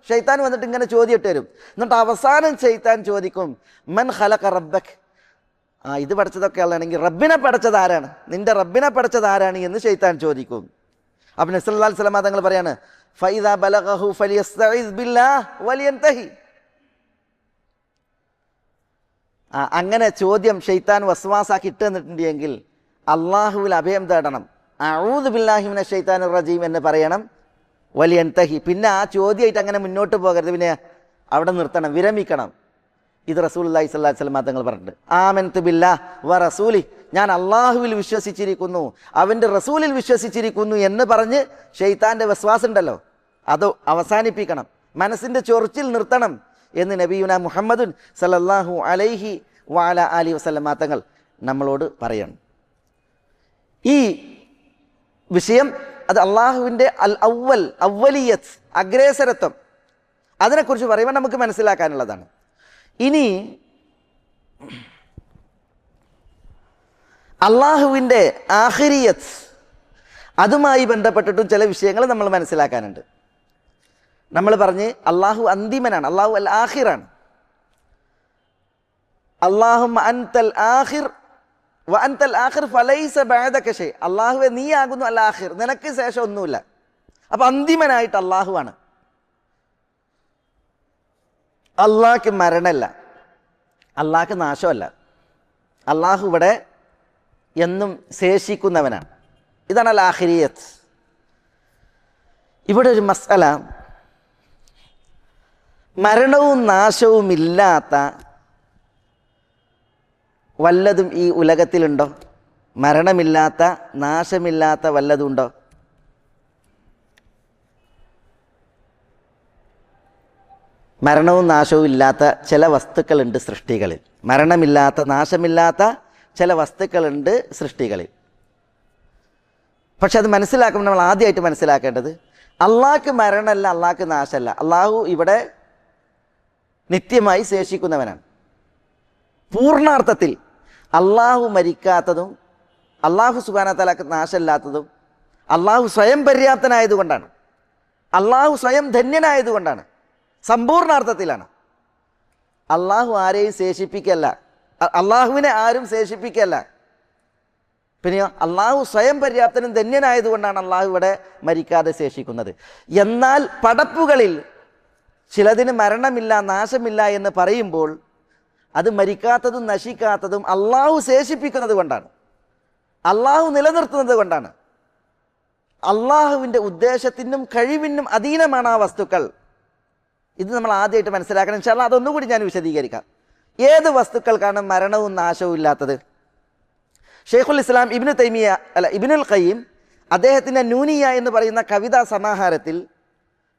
ഷെയ്ത്താൻ വന്നിട്ട് ഇങ്ങനെ ചോദ്യമിട്ട് വരും. എന്നിട്ട് അവസാനം ഷെയ്ത്താൻ ചോദിക്കും, മൻ ഖലക റബ്ബക്, ഇത് പഠിച്ചതൊക്കെ ആളാണെങ്കിൽ റബ്ബിനെ പഠിച്ചത് ആരാണ്? നിന്റെ റബ്ബിനെ പഠിച്ചത് ആരാണ് എന്ന് ഷെയ്ത്താൻ ചോദിക്കും. അപ്പം നബി സല്ലല്ലാഹു അലൈഹി വസല്ലം തങ്ങൾ പറയാണ്, ഫൈദാ ബലഗഹു ഫലിയസ്തഈദ് ബില്ലാഹ് വലിയൻതഹി. അങ്ങനെ ചോദ്യം ഷെയ്ത്താൻ വസ്വാസാക്കി ഇട്ട് തന്നിട്ടുണ്ടെങ്കിൽ അള്ളാഹുവിൽ അഭയം തേടണം. അഊദു ബില്ലാഹി മിനശ് ശൈത്താനിർ റജീം എന്ന് പറയണം. വലിയൻതഹി, പിന്നെ ആ ചോദ്യമായിട്ട് അങ്ങനെ മുന്നോട്ട് പോകരുത്, പിന്നെ അവിടെ നിർത്തണം, വിരമിക്കണം. ഇത് റസൂലുള്ളാഹി സ്വല്ലല്ലാഹു അലൈഹി വസല്ലം തങ്ങൾ പറഞ്ഞിട്ടുണ്ട്. ആമൻതു ബില്ലാഹ് വ റസൂലി, ഞാൻ അള്ളാഹുവിൽ വിശ്വസിച്ചിരിക്കുന്നു, അവൻ്റെ റസൂലിൽ വിശ്വസിച്ചിരിക്കുന്നു എന്ന് പറഞ്ഞ് ഷെയ്ത്താൻ്റെ വസ്വാസം ഉണ്ടല്ലോ അത് അവസാനിപ്പിക്കണം, മനസ്സിൻ്റെ ചൊറിച്ചിൽ നിർത്തണം എന്ന് നബിയുന മുഹമ്മദുൻ സല്ലല്ലാഹു അലൈഹി വഅല ആലിഹി വസല്ലം തങ്ങൾ നമ്മളോട് പറയണം. ഈ വിഷയം അത് അള്ളാഹുവിൻ്റെ അവ്വലിയത്ത്, അഗ്രേസരത്വം, അതിനെക്കുറിച്ച് പറയുമ്പോൾ നമുക്ക് മനസ്സിലാക്കാനുള്ളതാണ്. ഇനി അള്ളാഹുവിൻ്റെ ആഖിരിയത്ത്, അതുമായി ബന്ധപ്പെട്ടിട്ടും ചില വിഷയങ്ങൾ നമ്മൾ മനസ്സിലാക്കാനുണ്ട്. നമ്മൾ പറഞ്ഞ് അള്ളാഹു അന്തിമനാണ്, അള്ളാഹു അൽ ആഖിറാണ്. അല്ലാഹുമ്മ അൻതൽ ആഖിർ വ അൻതൽ ആഖിർ ഫലൈസ ബഅദക ശൈ. അള്ളാഹുവെ നീയാകുന്നു അൽ ആഖിർ, നിനക്ക് ശേഷം ഒന്നുമില്ല. അപ്പം അന്തിമനായിട്ട് അള്ളാഹുവാണ്. അള്ളാഹ്ക്ക് മരണമല്ല, അള്ളാഹ്ക്ക് നാശമല്ല, അള്ളാഹു ഇവിടെ എന്നും ശേഷിക്കുന്നവനാണ്. ഇതാണ് അൽ ആഖിരിയത്ത്. ഇവിടെ ഒരു മസ്അല, മരണവും നാശവും ഇല്ലാത്ത വല്ലതും ഈ ഉലകത്തിലുണ്ടോ? മരണമില്ലാത്ത നാശമില്ലാത്ത വല്ലതും ഉണ്ടോ? മരണവും നാശവും ഇല്ലാത്ത ചില വസ്തുക്കളുണ്ട് സൃഷ്ടികളിൽ. മരണമില്ലാത്ത നാശമില്ലാത്ത ചില വസ്തുക്കളുണ്ട് സൃഷ്ടികളിൽ. പക്ഷെ അത് മനസ്സിലാക്കുമ്പോൾ നമ്മൾ ആദ്യമായിട്ട് മനസ്സിലാക്കേണ്ടത് അള്ളാഹ്ക്ക് മരണമല്ല, അള്ളാഹ്ക്ക് നാശമല്ല. അള്ളാഹു ഇവിടെ നിത്യമായി ശേഷിക്കുന്നവനാണ്. പൂർണ്ണാർത്ഥത്തിൽ അള്ളാഹു മരിക്കാത്തതും അള്ളാഹു സുബ്ഹാനഹു വ തആലക്ക് നാശമില്ലാത്തതും അള്ളാഹു സ്വയം പര്യാപ്തനായതുകൊണ്ടാണ്. അള്ളാഹു സ്വയം ധന്യനായതുകൊണ്ടാണ്. സമ്പൂർണ്ണാർത്ഥത്തിലാണ്. അള്ളാഹു ആരെയും ശേഷിപ്പിക്കല്ല, അള്ളാഹുവിനെ ആരും ശേഷിപ്പിക്കല്ല. പിന്നെയോ അള്ളാഹു സ്വയം പര്യാപ്തനും ധന്യനായതുകൊണ്ടാണ് അള്ളാഹു ഇവിടെ മരിക്കാതെ ശേഷിക്കുന്നത്. എന്നാൽ പടപ്പുകളിൽ ചിലതിന് മരണമില്ല, നാശമില്ല എന്ന് പറയുമ്പോൾ അത് മരിക്കാത്തതും നശിക്കാത്തതും അള്ളാഹു ശേഷിപ്പിക്കുന്നത് കൊണ്ടാണ്, അള്ളാഹു നിലനിർത്തുന്നത് കൊണ്ടാണ്. അള്ളാഹുവിൻ്റെ ഉദ്ദേശത്തിനും കഴിവിനും അധീനമാണ് ആ വസ്തുക്കൾ. ഇത് നമ്മൾ ആദ്യമായിട്ട് മനസ്സിലാക്കണം. ഇൻഷാ അല്ലാഹ് അതൊന്നുകൂടി ഞാൻ വിശദീകരിക്കാം. ഏത് വസ്തുക്കൾക്കാണ് മരണവും നാശവും ഇല്ലാത്തത്? ഷെയ്ഖുൽ ഇസ്ലാം ഇബ്നുൽ ഖയ്യിം അദ്ദേഹത്തിൻ്റെ നൂനിയ എന്ന് പറയുന്ന കവിതാ സമാഹാരത്തിൽ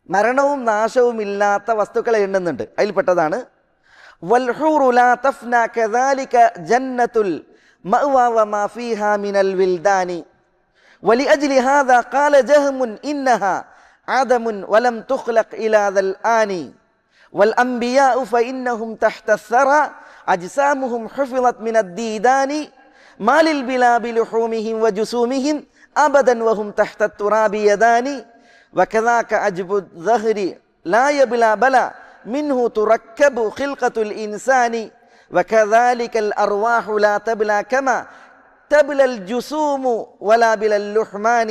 മരണവും നാശവും ഇല്ലാത്ത വസ്തുക്കളെ എണ്ണുന്നുണ്ട്. അതിൽപ്പെട്ടതാണ് വൽഹൂറു ലാ തഫ്നാ കദാലിക ജന്നത്തുൽ മഅവാ വമാ ഫീഹാ മിനൽ വിൽദാനി വലിഅജ്ലി ഹാദാ ഖാല ജഹ്മുൻ ഇന്നഹാ ആദമുൻ വലം തുഖ്ലഖ് ഇലാ ദൽ ആനി വൽ അംബിയാഉ ഫഇന്നഹും തഹ്ത الثرى അജ്സാമുഹും ഹുഫിളത് മിനദ് ദീദാനി മാലിൽ ബിലാ ബിലുഹൂമിഹിം വജുസൂമിഹിം അബദൻ വഹും തഹ്ത التراب യദാനി വകദാക അജ്ബു الظهر لا يبلى بلا منه تركب خلقة الإنسان وكذلك الأرواح لا تبلى كما تبلى الجسوم ولا بلا اللحمان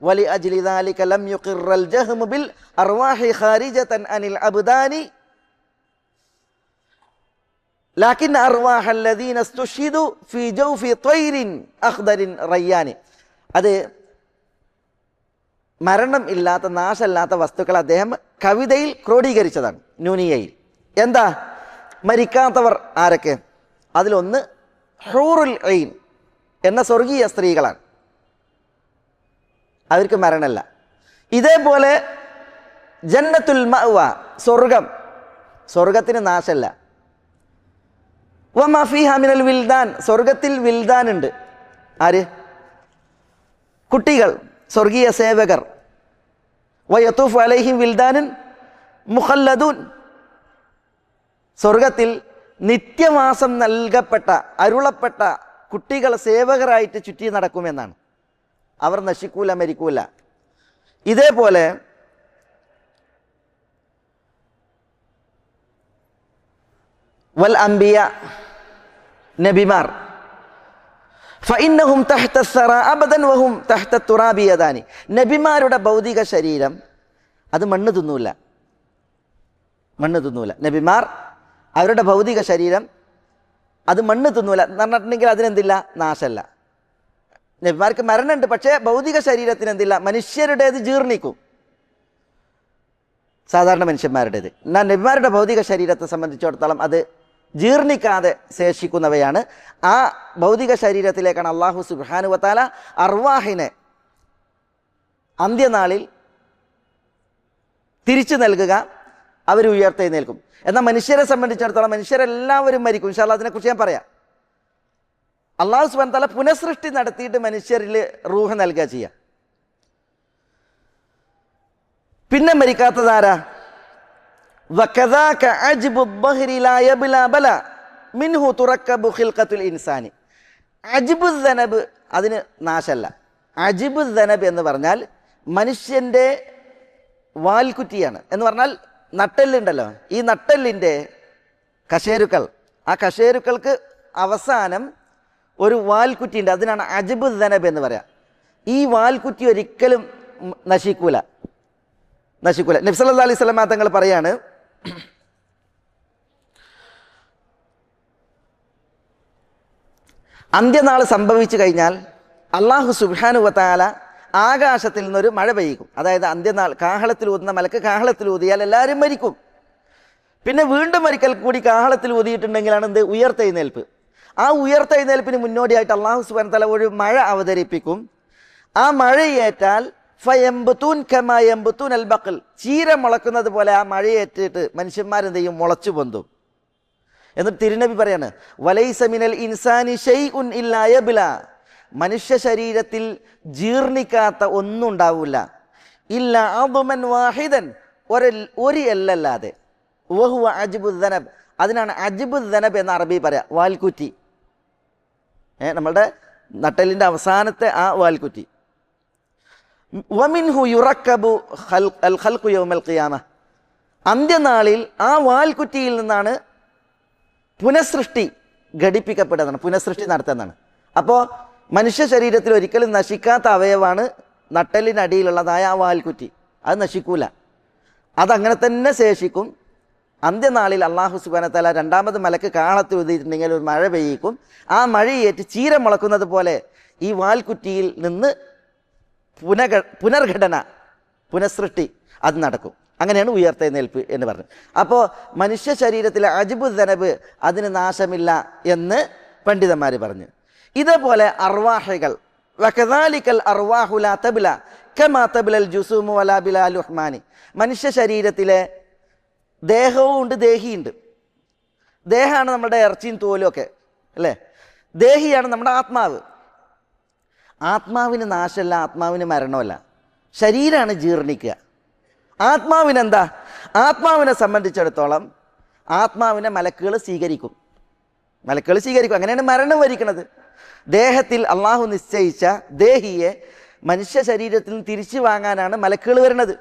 ولأجل ذلك لم يقر الجهم بالأرواح خارجة عن الأبدان لكن أرواح الذين استشهدوا في جوف طير أخضر ريان. അത് മരണം ഇല്ലാത്ത നാശമില്ലാത്ത വസ്തുക്കൾ അദ്ദേഹം കവിതയിൽ ക്രോഡീകരിച്ചതാണ്, നൂനിയയിൽ. എന്താ മരിക്കാത്തവർ ആരൊക്കെ? അതിലൊന്ന് ഹൂറുൽ ഐൻ എന്ന സ്വർഗീയ സ്ത്രീകളാണ്. അവർക്ക് മരണമല്ല. ഇതേപോലെ ജന്നത്തുൽ മഅവ സ്വർഗം, സ്വർഗത്തിന് നാശമല്ല. വമാ ഫീഹാ മിനൽ വിൽദാൻ സ്വർഗത്തിൽ വിൽദാൻ ഉണ്ട്. ആര്? കുട്ടികൾ, സ്വർഗീയ സേവകർ. വയതൂഫു അലൈഹിം വിൽദാനുൻ മുഖല്ലദൂൻ സ്വർഗത്തിൽ നിത്യവാസം നൽകപ്പെട്ട അരുളപ്പെട്ട കുട്ടികൾ സേവകരായിട്ട് ചുറ്റി നടക്കുമെന്നാണ്. അവർ നശിക്കൂല, മരിക്കൂല. ഇതേപോലെ വൽ അംബിയ നബിമാർ ഫഇന്നഹും തഹ്ത الثرى അബദൻ വഹും തഹ്ത التراب യദാനി നബിമാരുടെ ഭൗതിക ശരീരം അത് മണ്ണ് തിന്നൂല, മണ്ണ് തിന്നൂല. നബിമാർ അവരുടെ ഭൗതിക ശരീരം അത് മണ്ണ് തിന്നൂല എന്ന് പറഞ്ഞിട്ടുണ്ടെങ്കിൽ അതിനെന്തില്ല? നാശമല്ല. നബിമാർക്ക് മരണമുണ്ട്, പക്ഷേ ഭൗതിക ശരീരത്തിന് എന്തില്ല? മനുഷ്യരുടേത് ജീർണിക്കും, സാധാരണ മനുഷ്യന്മാരുടേത്. എന്നാൽ നബിമാരുടെ ഭൗതിക ശരീരത്തെ സംബന്ധിച്ചിടത്തോളം അത് ജീർണിക്കാതെ ശേഷിക്കുന്നവയാണ്. ആ ഭൗതിക ശരീരത്തിലേക്കാണ് അള്ളാഹു സുബ്ഹാനഹു വ തആല അർവാഹിനെ അന്ത്യനാളിൽ തിരിച്ചു നൽകുക, അവർ ഉയർത്തെഴുന്നേൽക്കും. എന്നാൽ മനുഷ്യരെ സംബന്ധിച്ചിടത്തോളം മനുഷ്യരെല്ലാവരും മരിക്കും. ഇൻഷാ അല്ലാഹ് അതിനെക്കുറിച്ച് ഞാൻ പറയാം. അള്ളാഹു സുബ്ഹാനഹു വ തആല പുനഃസൃഷ്ടി നടത്തിയിട്ട് മനുഷ്യരിൽ റൂഹ് നൽകുക ചെയ്യുക. പിന്നെ മരിക്കാത്തതാരാ? വകദാക അജ്ബു الظهر لا يبلى بلا منه تركب خلقة الإنسان അജ്ബു ദനബ് അതിന് നാശമല്ല. അജ്ബു ദനബ് എന്ന് പറഞ്ഞാൽ മനുഷ്യൻ്റെ വാൽക്കുറ്റിയാണ്. എന്ന് പറഞ്ഞാൽ നട്ടെല്ലുണ്ടല്ലോ, ഈ നട്ടെല്ലിൻ്റെ കശേരുക്കൾ, ആ കശേരുക്കൾക്ക് അവസാനം ഒരു വാൽക്കുറ്റി ഉണ്ട്. അതിനാണ് അജ്ബു ദനബ് എന്ന് പറയാം. ഈ വാൽക്കുറ്റി ഒരിക്കലും നശിക്കൂല. നബി സല്ലല്ലാഹു അലൈഹി വസല്ലം തങ്ങൾ പറയാണ്, അന്ത്യനാൾ സംഭവിച്ചു കഴിഞ്ഞാൽ അള്ളാഹു സുബ്ഹാനഹു വ തആല ആകാശത്തിൽ നിന്നൊരു മഴ പെയ്യും. അതായത് അന്ത്യനാൾ കാഹളത്തിൽ ഊതുന്ന മലക്ക് കാഹളത്തിൽ ഊതിയാൽ എല്ലാവരും മരിക്കും. പിന്നെ വീണ്ടും ഒരിക്കൽ കൂടി കാഹളത്തിൽ ഊതിയിട്ടുണ്ടെങ്കിലാണ് എന്ത്? ഉയർത്തെഴുന്നേൽപ്പ്. ആ ഉയർത്തെഴുന്നേൽപ്പിന് മുന്നോടിയായിട്ട് അള്ളാഹു സുബ്ഹാനഹു വ തആല ഒരു മഴ അവതരിപ്പിക്കും. ആ മഴയേറ്റാൽ ഫയംബുതൂൻ കമാ യംബുതൂൻ അൽ ബഖൽ, ചീര മുളക്കുന്നത് പോലെ ആ മഴയേറ്റിട്ട് മനുഷ്യന്മാരെന്ത് ചെയ്യും? മുളച്ചു പൊന്തും. എന്നിട്ട് തിരുനബി പറയാണ്, വലൈസ മിനൽ ഇൻസാനി ഷൈഉൻ ഇല്ലാ യബ്ല, മനുഷ്യ ശരീരത്തിൽ ജീർണിക്കാത്ത ഒന്നും ഉണ്ടാവില്ല. ഇല്ല അദ്മൻ വാഹിദൻ, ഒരു എല്ലല്ലാതെ. വഹുവ അജ്ബുദ് ദനബ്, അതിനാണ് അജ്ബുദ് ദനബ് എന്ന അറബി പറയാം, വാൽക്കുറ്റി. നമ്മളുടെ നട്ടലിൻ്റെ അവസാനത്തെ ആ വാൽക്കുറ്റി. വമിൻഹു യുറക്കബു അൽ ഖൽഖു യൗമൽ ഖിയാമ, അന്ത്യനാളിൽ ആ വാൽക്കുറ്റിയിൽ നിന്നാണ് പുനഃസൃഷ്ടി ഘടിപ്പിക്കപ്പെടുന്നതാണ്, പുനഃസൃഷ്ടി നടത്തുന്നതാണ്. അപ്പോൾ മനുഷ്യ ശരീരത്തിൽ ഒരിക്കലും നശിക്കാത്ത അവയവാണ് നട്ടലിനടിയിലുള്ളതായ ആ വാൽക്കുറ്റി. അത് നശിക്കൂല, അതങ്ങനെ തന്നെ ശേഷിക്കും. അന്ത്യനാളിൽ അള്ളാഹു സുബ്ഹാനഹു വ തആല രണ്ടാമത് മലക്ക് കാഹളത്തിൽ ഊതിയിട്ടുണ്ടെങ്കിൽ ഒരു മഴ പെയ്യിക്കും. ആ മഴയേറ്റ് ചീര മുളക്കുന്നത് പോലെ ഈ വാൽക്കുറ്റിയിൽ നിന്ന് പുനർഘടന, പുനഃസൃഷ്ടി അത് നടക്കും. അങ്ങനെയാണ് ഉയർത്തെഴുന്നേൽപ്പ് എന്ന് പറഞ്ഞത്. അപ്പോൾ മനുഷ്യ ശരീരത്തിലെ അജ്ബുദ് ദനബ്, അതിന് നാശമില്ല എന്ന് പണ്ഡിതന്മാർ പറഞ്ഞു. ഇതേപോലെ അർവാഹകൾ, വകദാലികൽ അർവാഹു ലാ തബ്ല കമാ തബ്ലൽ ജുസൂമു വലാ ബിലാ ലുഹ്മാനി, മനുഷ്യ ശരീരത്തിലെ ദേഹവും ഉണ്ട്, ദേഹിയുണ്ട്. ദേഹമാണ് നമ്മുടെ ഇറച്ചിയും തോലും ഒക്കെ അല്ലേ. ദേഹിയാണ് നമ്മുടെ ആത്മാവ്. ആത്മാവിന് നാശമല്ല, ആത്മാവിന് മരണമല്ല, ശരീരമാണ് ജീർണിക്കുക. ആത്മാവിനെന്താ? ആത്മാവിനെ സംബന്ധിച്ചിടത്തോളം ആത്മാവിനെ മലക്കുകൾ സ്വീകരിക്കും. അങ്ങനെയാണ് മരണം വരിക്കുന്നത്. ദേഹത്തിൽ അള്ളാഹു നിശ്ചയിച്ച ദേഹിയെ മനുഷ്യ ശരീരത്തിൽ നിന്ന് തിരിച്ചു വാങ്ങാനാണ് മലക്കുകൾ വരുന്നത്.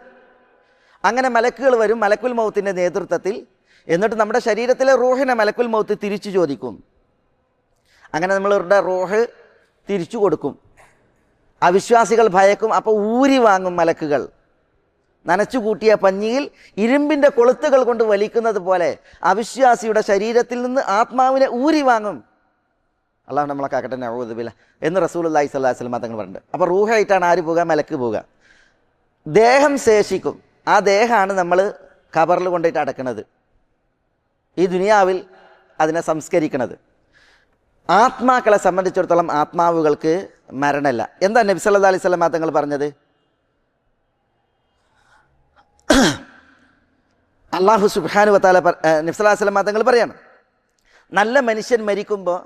അങ്ങനെ മലക്കുകൾ വരും മലക്കുൽ മൗത്തിൻ്റെ നേതൃത്വത്തിൽ. എന്നിട്ട് നമ്മുടെ ശരീരത്തിലെ റൂഹിനെ മലക്കുൽ മൗത്ത് തിരിച്ചു ചോദിക്കും. അങ്ങനെ നമ്മളുടെ റൂഹ് തിരിച്ചു കൊടുക്കും. അവിശ്വാസികൾ ഭയക്കും. അപ്പോൾ ഊരി വാങ്ങും മലക്കുകൾ. നനച്ചു കൂട്ടിയ പഞ്ഞിയിൽ ഇരുമ്പിൻ്റെ കൊളുത്തുകൾ കൊണ്ട് വലിക്കുന്നത് പോലെ അവിശ്വാസിയുടെ ശരീരത്തിൽ നിന്ന് ആത്മാവിനെ ഊരി വാങ്ങും. അള്ളാഹു നമ്മളെ കാക്കട്ടെ, നഊദു ബില്ലാഹ് എന്ന് റസൂലുള്ളാഹി സ്വല്ലല്ലാഹു അലൈഹി വസല്ലം തങ്ങൾ പറഞ്ഞിട്ടുണ്ട്. അപ്പോൾ റൂഹായിട്ടാണ് ആര് പോവുക? മലക്ക് പോവുക. ദേഹം ശേഷിക്കും. ആ ദേഹമാണ് നമ്മൾ ഖബറിൽ കൊണ്ടുപോയിട്ട് അടക്കുന്നത്, ഈ ദുനിയാവിൽ അതിനെ സംസ്കരിക്കുന്നത്. ആത്മാക്കളെ സംബന്ധിച്ചിടത്തോളം ആത്മാവുകൾക്ക് മരണമില്ല. എന്താ നബി സല്ലല്ലാഹു അലൈഹി വസല്ലം തങ്ങൾ പറഞ്ഞത്? അള്ളാഹു സുബ്ഹാനഹു വ തആല നബി സല്ലല്ലാഹു അലൈഹി വസല്ലം തങ്ങൾ പറയാണ്, നല്ല മനുഷ്യൻ മരിക്കുമ്പോൾ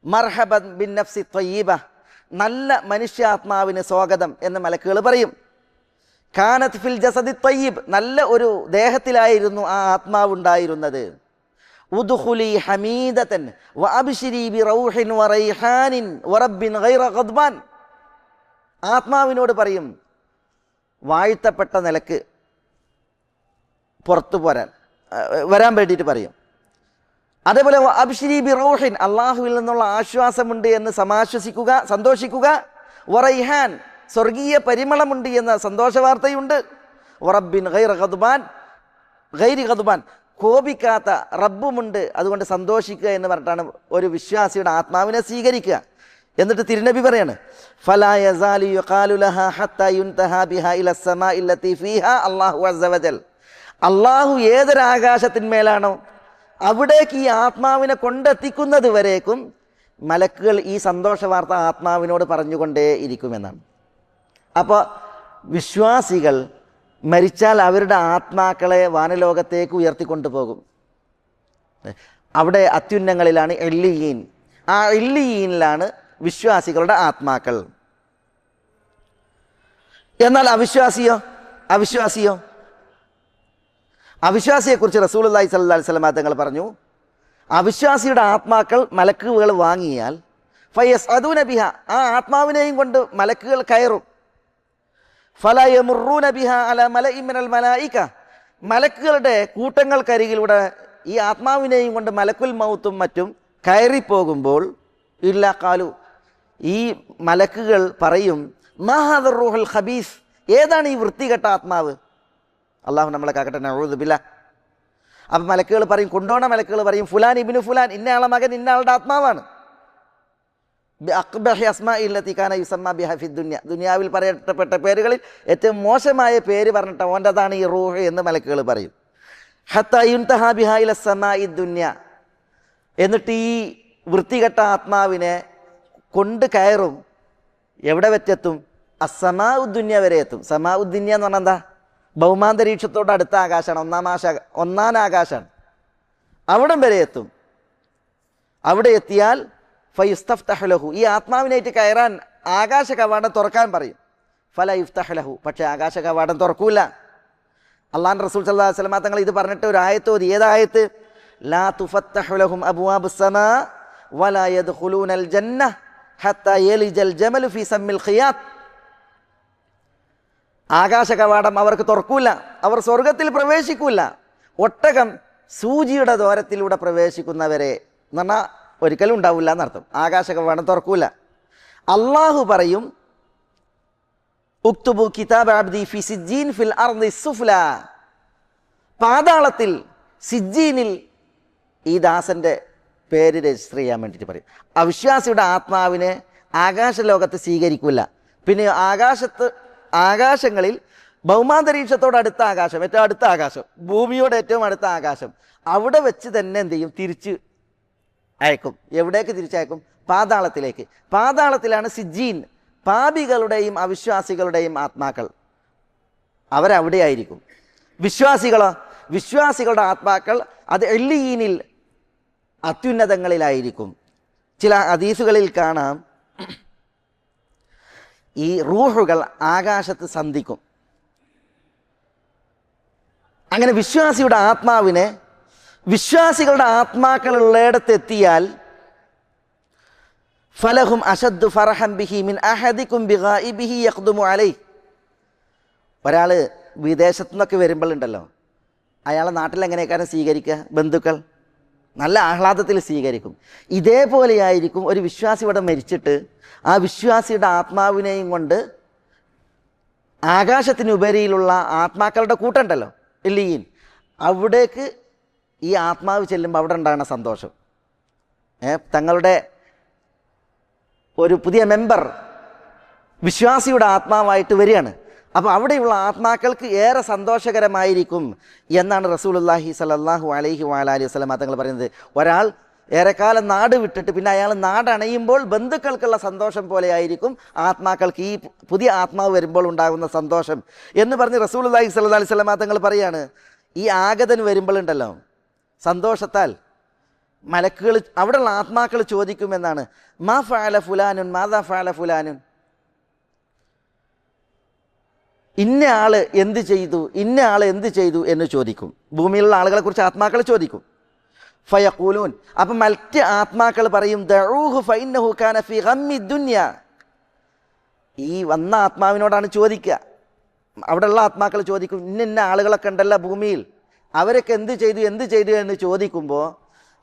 മർഹബൻ ബിൻ നഫ്സി ത്വയ്യിബ, നല്ല മനുഷ്യാത്മാവിന് സ്വാഗതം എന്ന് മലക്കുകൾ പറയും. കാനത്ത് ഫിൽ ജസദി ത്വയ്യിബ്, നല്ല ഒരു ദേഹത്തിലായിരുന്നു ആ ആത്മാവുണ്ടായിരുന്നത്. ഉദ്ഖുലി ഹമീദതൻ വഅബ്ശിരി ബിറൗഹിൻ വറൈഹാനിൻ വറബ്ബിൻ ഗൈറ ഗദ്ബാൻ, ആത്മാവിനോട് പറയും വാഴ്ത്തപ്പെട്ട നിലക്ക് പുറത്തു വരാൻ വേണ്ടിയിട്ട് പറയും. അതേപോലെ അബ്ശിരി ബിറൗഹിൻ, അള്ളാഹുവിൽ നിന്നുള്ള ആശ്വാസമുണ്ട് എന്ന് സന്തോഷിക്കുക. വറൈഹാൻ, സ്വർഗീയ പരിമളമുണ്ട് എന്ന സന്തോഷ വാർത്തയുണ്ട്. വറബ്ബിൻ ഗൈറി ഗദ്ബാൻ, കോപിക്കാത്ത റബ്ബുമുണ്ട്, അതുകൊണ്ട് സന്തോഷിക്കുക എന്ന് പറഞ്ഞിട്ടാണ് ഒരു വിശ്വാസിയുടെ ആത്മാവിനെ സ്വീകരിക്കുക. എന്നിട്ട് തിരുനബി പറയാണ്, ഫലാ യസാലു യുഖാലു ലഹാ ഹത്താ യുൻതഹാ ബിഹാ ഇലസ് സമാഇ ലത്തി ഫീഹാ അല്ലാഹു അസ്സ വജൽ, അള്ളാഹു ഏതൊരാകാശത്തിന്മേലാണോ അവിടേക്ക് ഈ ആത്മാവിനെ കൊണ്ടെത്തിക്കുന്നത് വരേക്കും മലക്കുകൾ ഈ സന്തോഷ വാർത്ത ആത്മാവിനോട് പറഞ്ഞുകൊണ്ടേ ഇരിക്കുമെന്നാണ്. അപ്പോൾ വിശ്വാസികൾ മരിച്ചാൽ അവരുടെ ആത്മാക്കളെ വാനലോകത്തേക്ക് ഉയർത്തിക്കൊണ്ടുപോകും. അവിടെ അത്യുന്നങ്ങളിലാണ് എല്ലിയീൻ. ആ എല്ലിയീനിലാണ് വിശ്വാസികളുടെ ആത്മാക്കൾ. എന്നാൽ അവിശ്വാസിയെക്കുറിച്ച് റസൂലുള്ളാഹി സ്വല്ലല്ലാഹു അലൈഹി വസല്ലം തങ്ങൾ പറഞ്ഞു, അവിശ്വാസിയുടെ ആത്മാക്കൾ മലക്കുകൾ വാങ്ങിയാൽ ഫയസ്അദൂന ബിഹ, ആ ആത്മാവിനെയും കൊണ്ട് മലക്കുകൾ കയറും. ഫലാ യമുറൂന ബിഹ അലാ മലഇൻ മിനൽ മലായിക, മലക്കുകളുടെ കൂട്ടങ്ങൾക്കരികിലൂടെ ഈ ആത്മാവിനെയും കൊണ്ട് മലക്കുൽ മൗത്തും മറ്റും കയറിപ്പോകുമ്പോൾ ഇല്ലാ ഖാലു, ഈ മലക്കുകൾ പറയും, മാ ഹാദർ റൂഹുൽ ഖബീസ്, ഏതാണ് ഈ വൃത്തികെട്ട ആത്മാവ്? അള്ളാഹു നമ്മളെ കാക്കട്ടെ, നഊദു ബില്ലാഹ്. അപ്പം മലക്കുകൾ പറയും, കൊണ്ടോണ മലക്കുകൾ പറയും, ഫുലാൻ ഇബ്നു ഫുലാൻ, ഇന്നയാളെ മകൻ ഇന്നയാളുടെ ആത്മാവാണ്. അഖ്ബഹി അസ്മാഇല്ലത്തി കാന യുസമ്മ ബിഹ ഫി ദുനിയ, ദുനിയാവിൽ പറയപ്പെട്ട പേരുകളിൽ ഏറ്റവും മോശമായ പേര് പറഞ്ഞിട്ട് ഓൻ്റെതാണ് ഈ റൂഹ് എന്ന് മലക്കുകൾ പറയും. ഹത്താ യുൻതഹാ ബിഹാ ഇല സമാഇ ദുനിയ, എന്നിട്ട് ഈ വൃത്തികെട്ട ആത്മാവിനെ കൊണ്ട് കയറും. എവിടെ വെച്ചെത്തും? അസ്സമാഉ ദുനിയ വരെ എത്തും. സമാഉ ദുനിയ എന്ന് പറഞ്ഞാൽ എന്താ? ഭൗമാന്തരീക്ഷത്തോട് അടുത്ത ആകാശമാണ്, ഒന്നാം ആകാശമാണ്. അവിടം വരെ എത്തും. അവിടെ എത്തിയാൽ ഫയുസ്തഫ്തഹു ലഹു, ഈ ആത്മാവിനായിട്ട് കയറാൻ ആകാശ കവാടം തുറക്കാൻ പറയും. ഫല യുഫ്തഹു ലഹു, പക്ഷേ ആകാശ കവാടം തുറക്കൂല. അള്ളാഹുവിൻ്റെ റസൂൽ സല്ലല്ലാഹു അലൈഹി വസല്ലം തങ്ങൾ ഇത് പറഞ്ഞിട്ട് ഒരു ആയത്ത് ഓതി. ഏതായത്ത്? ലാ തുഫത്തഹു ലഹും അബ്വാബുസ് സമാ വലാ യദ്ഖുലൂനൽ ജന്ന ഹത്താ യലിജൽ ജമലു ഫീ സമ്മിൽ ഖിയാത്ത്. ആകാശ കവാടം അവർക്ക് തുറക്കൂല, അവർ സ്വർഗത്തിൽ പ്രവേശിക്കൂല, ഒട്ടകം സൂചിയുടെ ദോരത്തിലൂടെ പ്രവേശിക്കുന്നവരെ എന്ന് പറഞ്ഞാൽ ഒരിക്കലും ഉണ്ടാവില്ല എന്നർത്ഥം. ആകാശ കവാടം തുറക്കൂല. അള്ളാഹു പറയും, ഉക്തുബു കിതാബ അബ്ദി ഫി സിജ്ജീൻ ഫിൽ അർദി സുഫ്ല, പാതാളത്തിൽ സിജ്ജീനിൽ ഈ ദാസന്റെ പേര് രജിസ്റ്റർ ചെയ്യാൻ വേണ്ടിയിട്ട് പറയും. അവിശ്വാസിയുടെ ആത്മാവിനെ ആകാശലോകത്ത് സ്വീകരിക്കില്ല. പിന്നെ ആകാശങ്ങളിൽ ഭൗമാന്തരീക്ഷത്തോട് അടുത്ത ആകാശം, ഏറ്റവും അടുത്ത ആകാശം, ഭൂമിയോട് ഏറ്റവും അടുത്ത ആകാശം, അവിടെ വെച്ച് തന്നെ എന്ത് ചെയ്യും? തിരിച്ച് അയക്കും. എവിടേക്ക് തിരിച്ചയക്കും? പാതാളത്തിലേക്ക്. പാതാളത്തിലാണ് സിജ്ജീൻ, പാപികളുടെയും അവിശ്വാസികളുടെയും ആത്മാക്കൾ, അവരവിടെ ആയിരിക്കും. വിശ്വാസികളോ? വിശ്വാസികളുടെ ആത്മാക്കൾ അത് എല്ലീനിൽ അത്യുന്നതങ്ങളിലായിരിക്കും. ചില ഹദീസുകളിൽ കാണാം, ഈ റൂഹുകൾ ആകാശത്ത് സന്ധിക്കും. അങ്ങനെ വിശ്വാസിയുടെ ആത്മാവിനെ വിശ്വാസികളുടെ ആത്മാക്കളുള്ളിടത്തെത്തിയാൽ ഫലഹും അഷദ്ദു ഫറഹം ബിഹി മിൻ അഹദിക്കും ബിഗായിബിഹി യഖ്ദുമു അലൈഹി. ഒരാൾ വിദേശത്തു നിന്നൊക്കെ വരുമ്പോഴുണ്ടല്ലോ, അയാളെ നാട്ടിലെങ്ങനെയൊക്കെയാണ് സ്വീകരിക്കുക? ബന്ധുക്കൾ നല്ല ആഹ്ലാദത്തിൽ സ്വീകരിക്കും. ഇതേപോലെയായിരിക്കും ഒരു വിശ്വാസി ഇവിടെ മരിച്ചിട്ട് ആ വിശ്വാസിയുടെ ആത്മാവിനെയും കൊണ്ട് ആകാശത്തിനുപരിയിലുള്ള ആത്മാക്കളുടെ കൂട്ടുണ്ടല്ലോ, ഇല്ലീൻ, അവിടേക്ക് ഈ ആത്മാവ് ചെല്ലുമ്പോൾ അവിടെ ഉണ്ടാകുന്ന സന്തോഷം. തങ്ങളുടെ ഒരു പുതിയ മെമ്പർ വിശ്വാസിയുടെ ആത്മാവായിട്ട് വരികയാണ്. അപ്പോൾ അവിടെയുള്ള ആത്മാക്കൾക്ക് ഏറെ സന്തോഷകരമായിരിക്കും എന്നാണ് റസൂലുള്ളാഹി സ്വല്ലല്ലാഹു അലൈഹി വഅലിഹി വസല്ലം തങ്ങൾ പറയുന്നത്. ഒരാൾ ഏറെക്കാലം നാട് വിട്ടിട്ട് പിന്നെ അയാൾ നാടണയുമ്പോൾ ബന്ധുക്കൾക്കുള്ള സന്തോഷം പോലെ ആയിരിക്കും ആത്മാക്കൾക്ക് ഈ പുതിയ ആത്മാവ് വരുമ്പോൾ ഉണ്ടാകുന്ന സന്തോഷം എന്ന് പറഞ്ഞ് റസൂലുള്ളാഹി സ്വല്ലല്ലാഹു അലൈഹി വസല്ലം തങ്ങൾ പറയാണ്. ഈ ആഗതൻ വരുമ്പോഴുണ്ടല്ലോ, സന്തോഷത്താൽ മലക്കുകൾ, അവിടെയുള്ള ആത്മാക്കൾ ചോദിക്കുമെന്നാണ്, മാ ഫഅല ഫുലാനുൻ മാദാ ഫഅല ഫുലാനുൻ, ഇന്ന ആള് എന്ത് ചെയ്തു, ഇന്ന ആള് എന്ത് ചെയ്തു എന്ന് ചോദിക്കും. ഭൂമിയിലുള്ള ആളുകളെ കുറിച്ച് ആത്മാക്കൾ ചോദിക്കും. ഫയഖൂലൂൻ, അപ്പം മറ്റ് ആത്മാക്കൾ പറയും, ദഊഹു ഫഇന്നഹു കാന ഫീ ഗമ്മി ദുനിയ. ഈ വന്ന ആത്മാവിനോടാണ് ചോദിക്കുക. അവിടെയുള്ള ആത്മാക്കൾ ചോദിക്കും, ഇന്ന ആളുകളൊക്കെ ഉണ്ടല്ലോ ഭൂമിയിൽ, അവരൊക്കെ എന്ത് ചെയ്തു എന്ന് ചോദിക്കുമ്പോൾ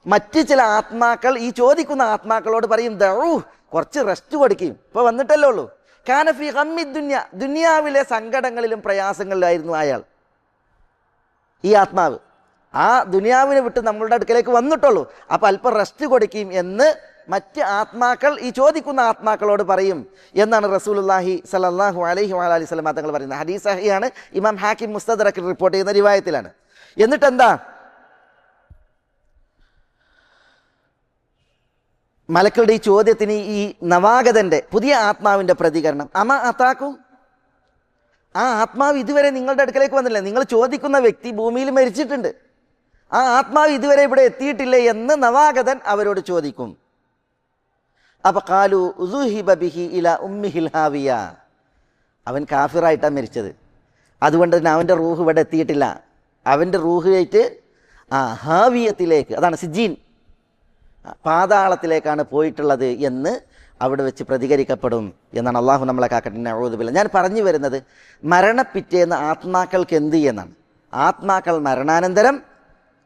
മറ്റ് ചില ആത്മാക്കൾ ഈ ചോദിക്കുന്ന ആത്മാക്കളോട് പറയും, ദഊഹ്, കുറച്ച് റെസ്റ്റ് കൊടുക്കും, ഇപ്പോൾ വന്നിട്ടല്ലേ ഉള്ളൂ. കാന ഫീ ഗമ്മി ദുനിയ, ദുനിയാവിലെ സങ്കടങ്ങളിലും പ്രയാസങ്ങളിലായിരുന്നു അയാൾ, ഈ ആത്മാവ്. ആ ദുനിയാവിനെ വിട്ട് നമ്മളുടെ അടുക്കലേക്ക് വന്നിട്ടുള്ളൂ, അപ്പോൾ അല്പം റെസ്റ്റ് കൊടുക്കും എന്ന് മറ്റ് ആത്മാക്കൾ ഈ ചോദിക്കുന്ന ആത്മാക്കളോട് പറയും എന്നാണ് റസൂലുള്ളാഹി സ്വല്ലല്ലാഹു അലൈഹി വഅലിഹി വസല്ലം തങ്ങൾ പറയുന്നത്. ഹദീസ് സഹിഹാണ്. ഇമാം ഹാക്കിം മുസ്തദ്റക്കിൽ റിപ്പോർട്ട് ചെയ്യുന്ന റിവായത്തിലാണ്. എന്നിട്ട് എന്താ മലക്കളുടെ ഈ ചോദ്യത്തിന് ഈ നവാഗതന്റെ പുതിയ ആത്മാവിന്റെ പ്രതികരണം? അമ അതാക്കും, ആ ആത്മാവ് ഇതുവരെ നിങ്ങളുടെ അടുക്കലേക്ക് വന്നില്ല. നിങ്ങൾ ചോദിക്കുന്ന വ്യക്തി ഭൂമിയിൽ മരിച്ചിട്ടുണ്ട്, ആ ആത്മാവ് ഇതുവരെ ഇവിടെ എത്തിയിട്ടില്ലേ എന്ന് നവാഗതൻ അവരോട് ചോദിക്കും. അപ്പൊ ഖാലു ഉസുഹിബ ബിഹി ഇലാ ഉമ്മിഹിൽ ഹാവിയ, അവൻ കാഫിറായിട്ടാണ് മരിച്ചത്, അതുകൊണ്ട് തന്നെ അവൻ്റെ റൂഹ് ഇവിടെ എത്തിയിട്ടില്ല. അവൻ്റെ റൂഹായിട്ട് ഹാവിയത്തിലേക്ക്, അതാണ് സിജ്ജീൻ, പാതാളത്തിലേക്കാണ് പോയിട്ടുള്ളത് എന്ന് അവിടെ വെച്ച് പ്രതികരിക്കപ്പെടും എന്നാണ്. അള്ളാഹു നമ്മളെ കാക്കട്ടെ, നഊദു ബില്ലാഹ്. ഞാൻ പറഞ്ഞു വരുന്നത്, മരണപ്പിറ്റേന്ന് ആത്മാക്കൾക്ക് എന്ത് ചെയ്യുന്നതാണ്. ആത്മാക്കൾ മരണാനന്തരം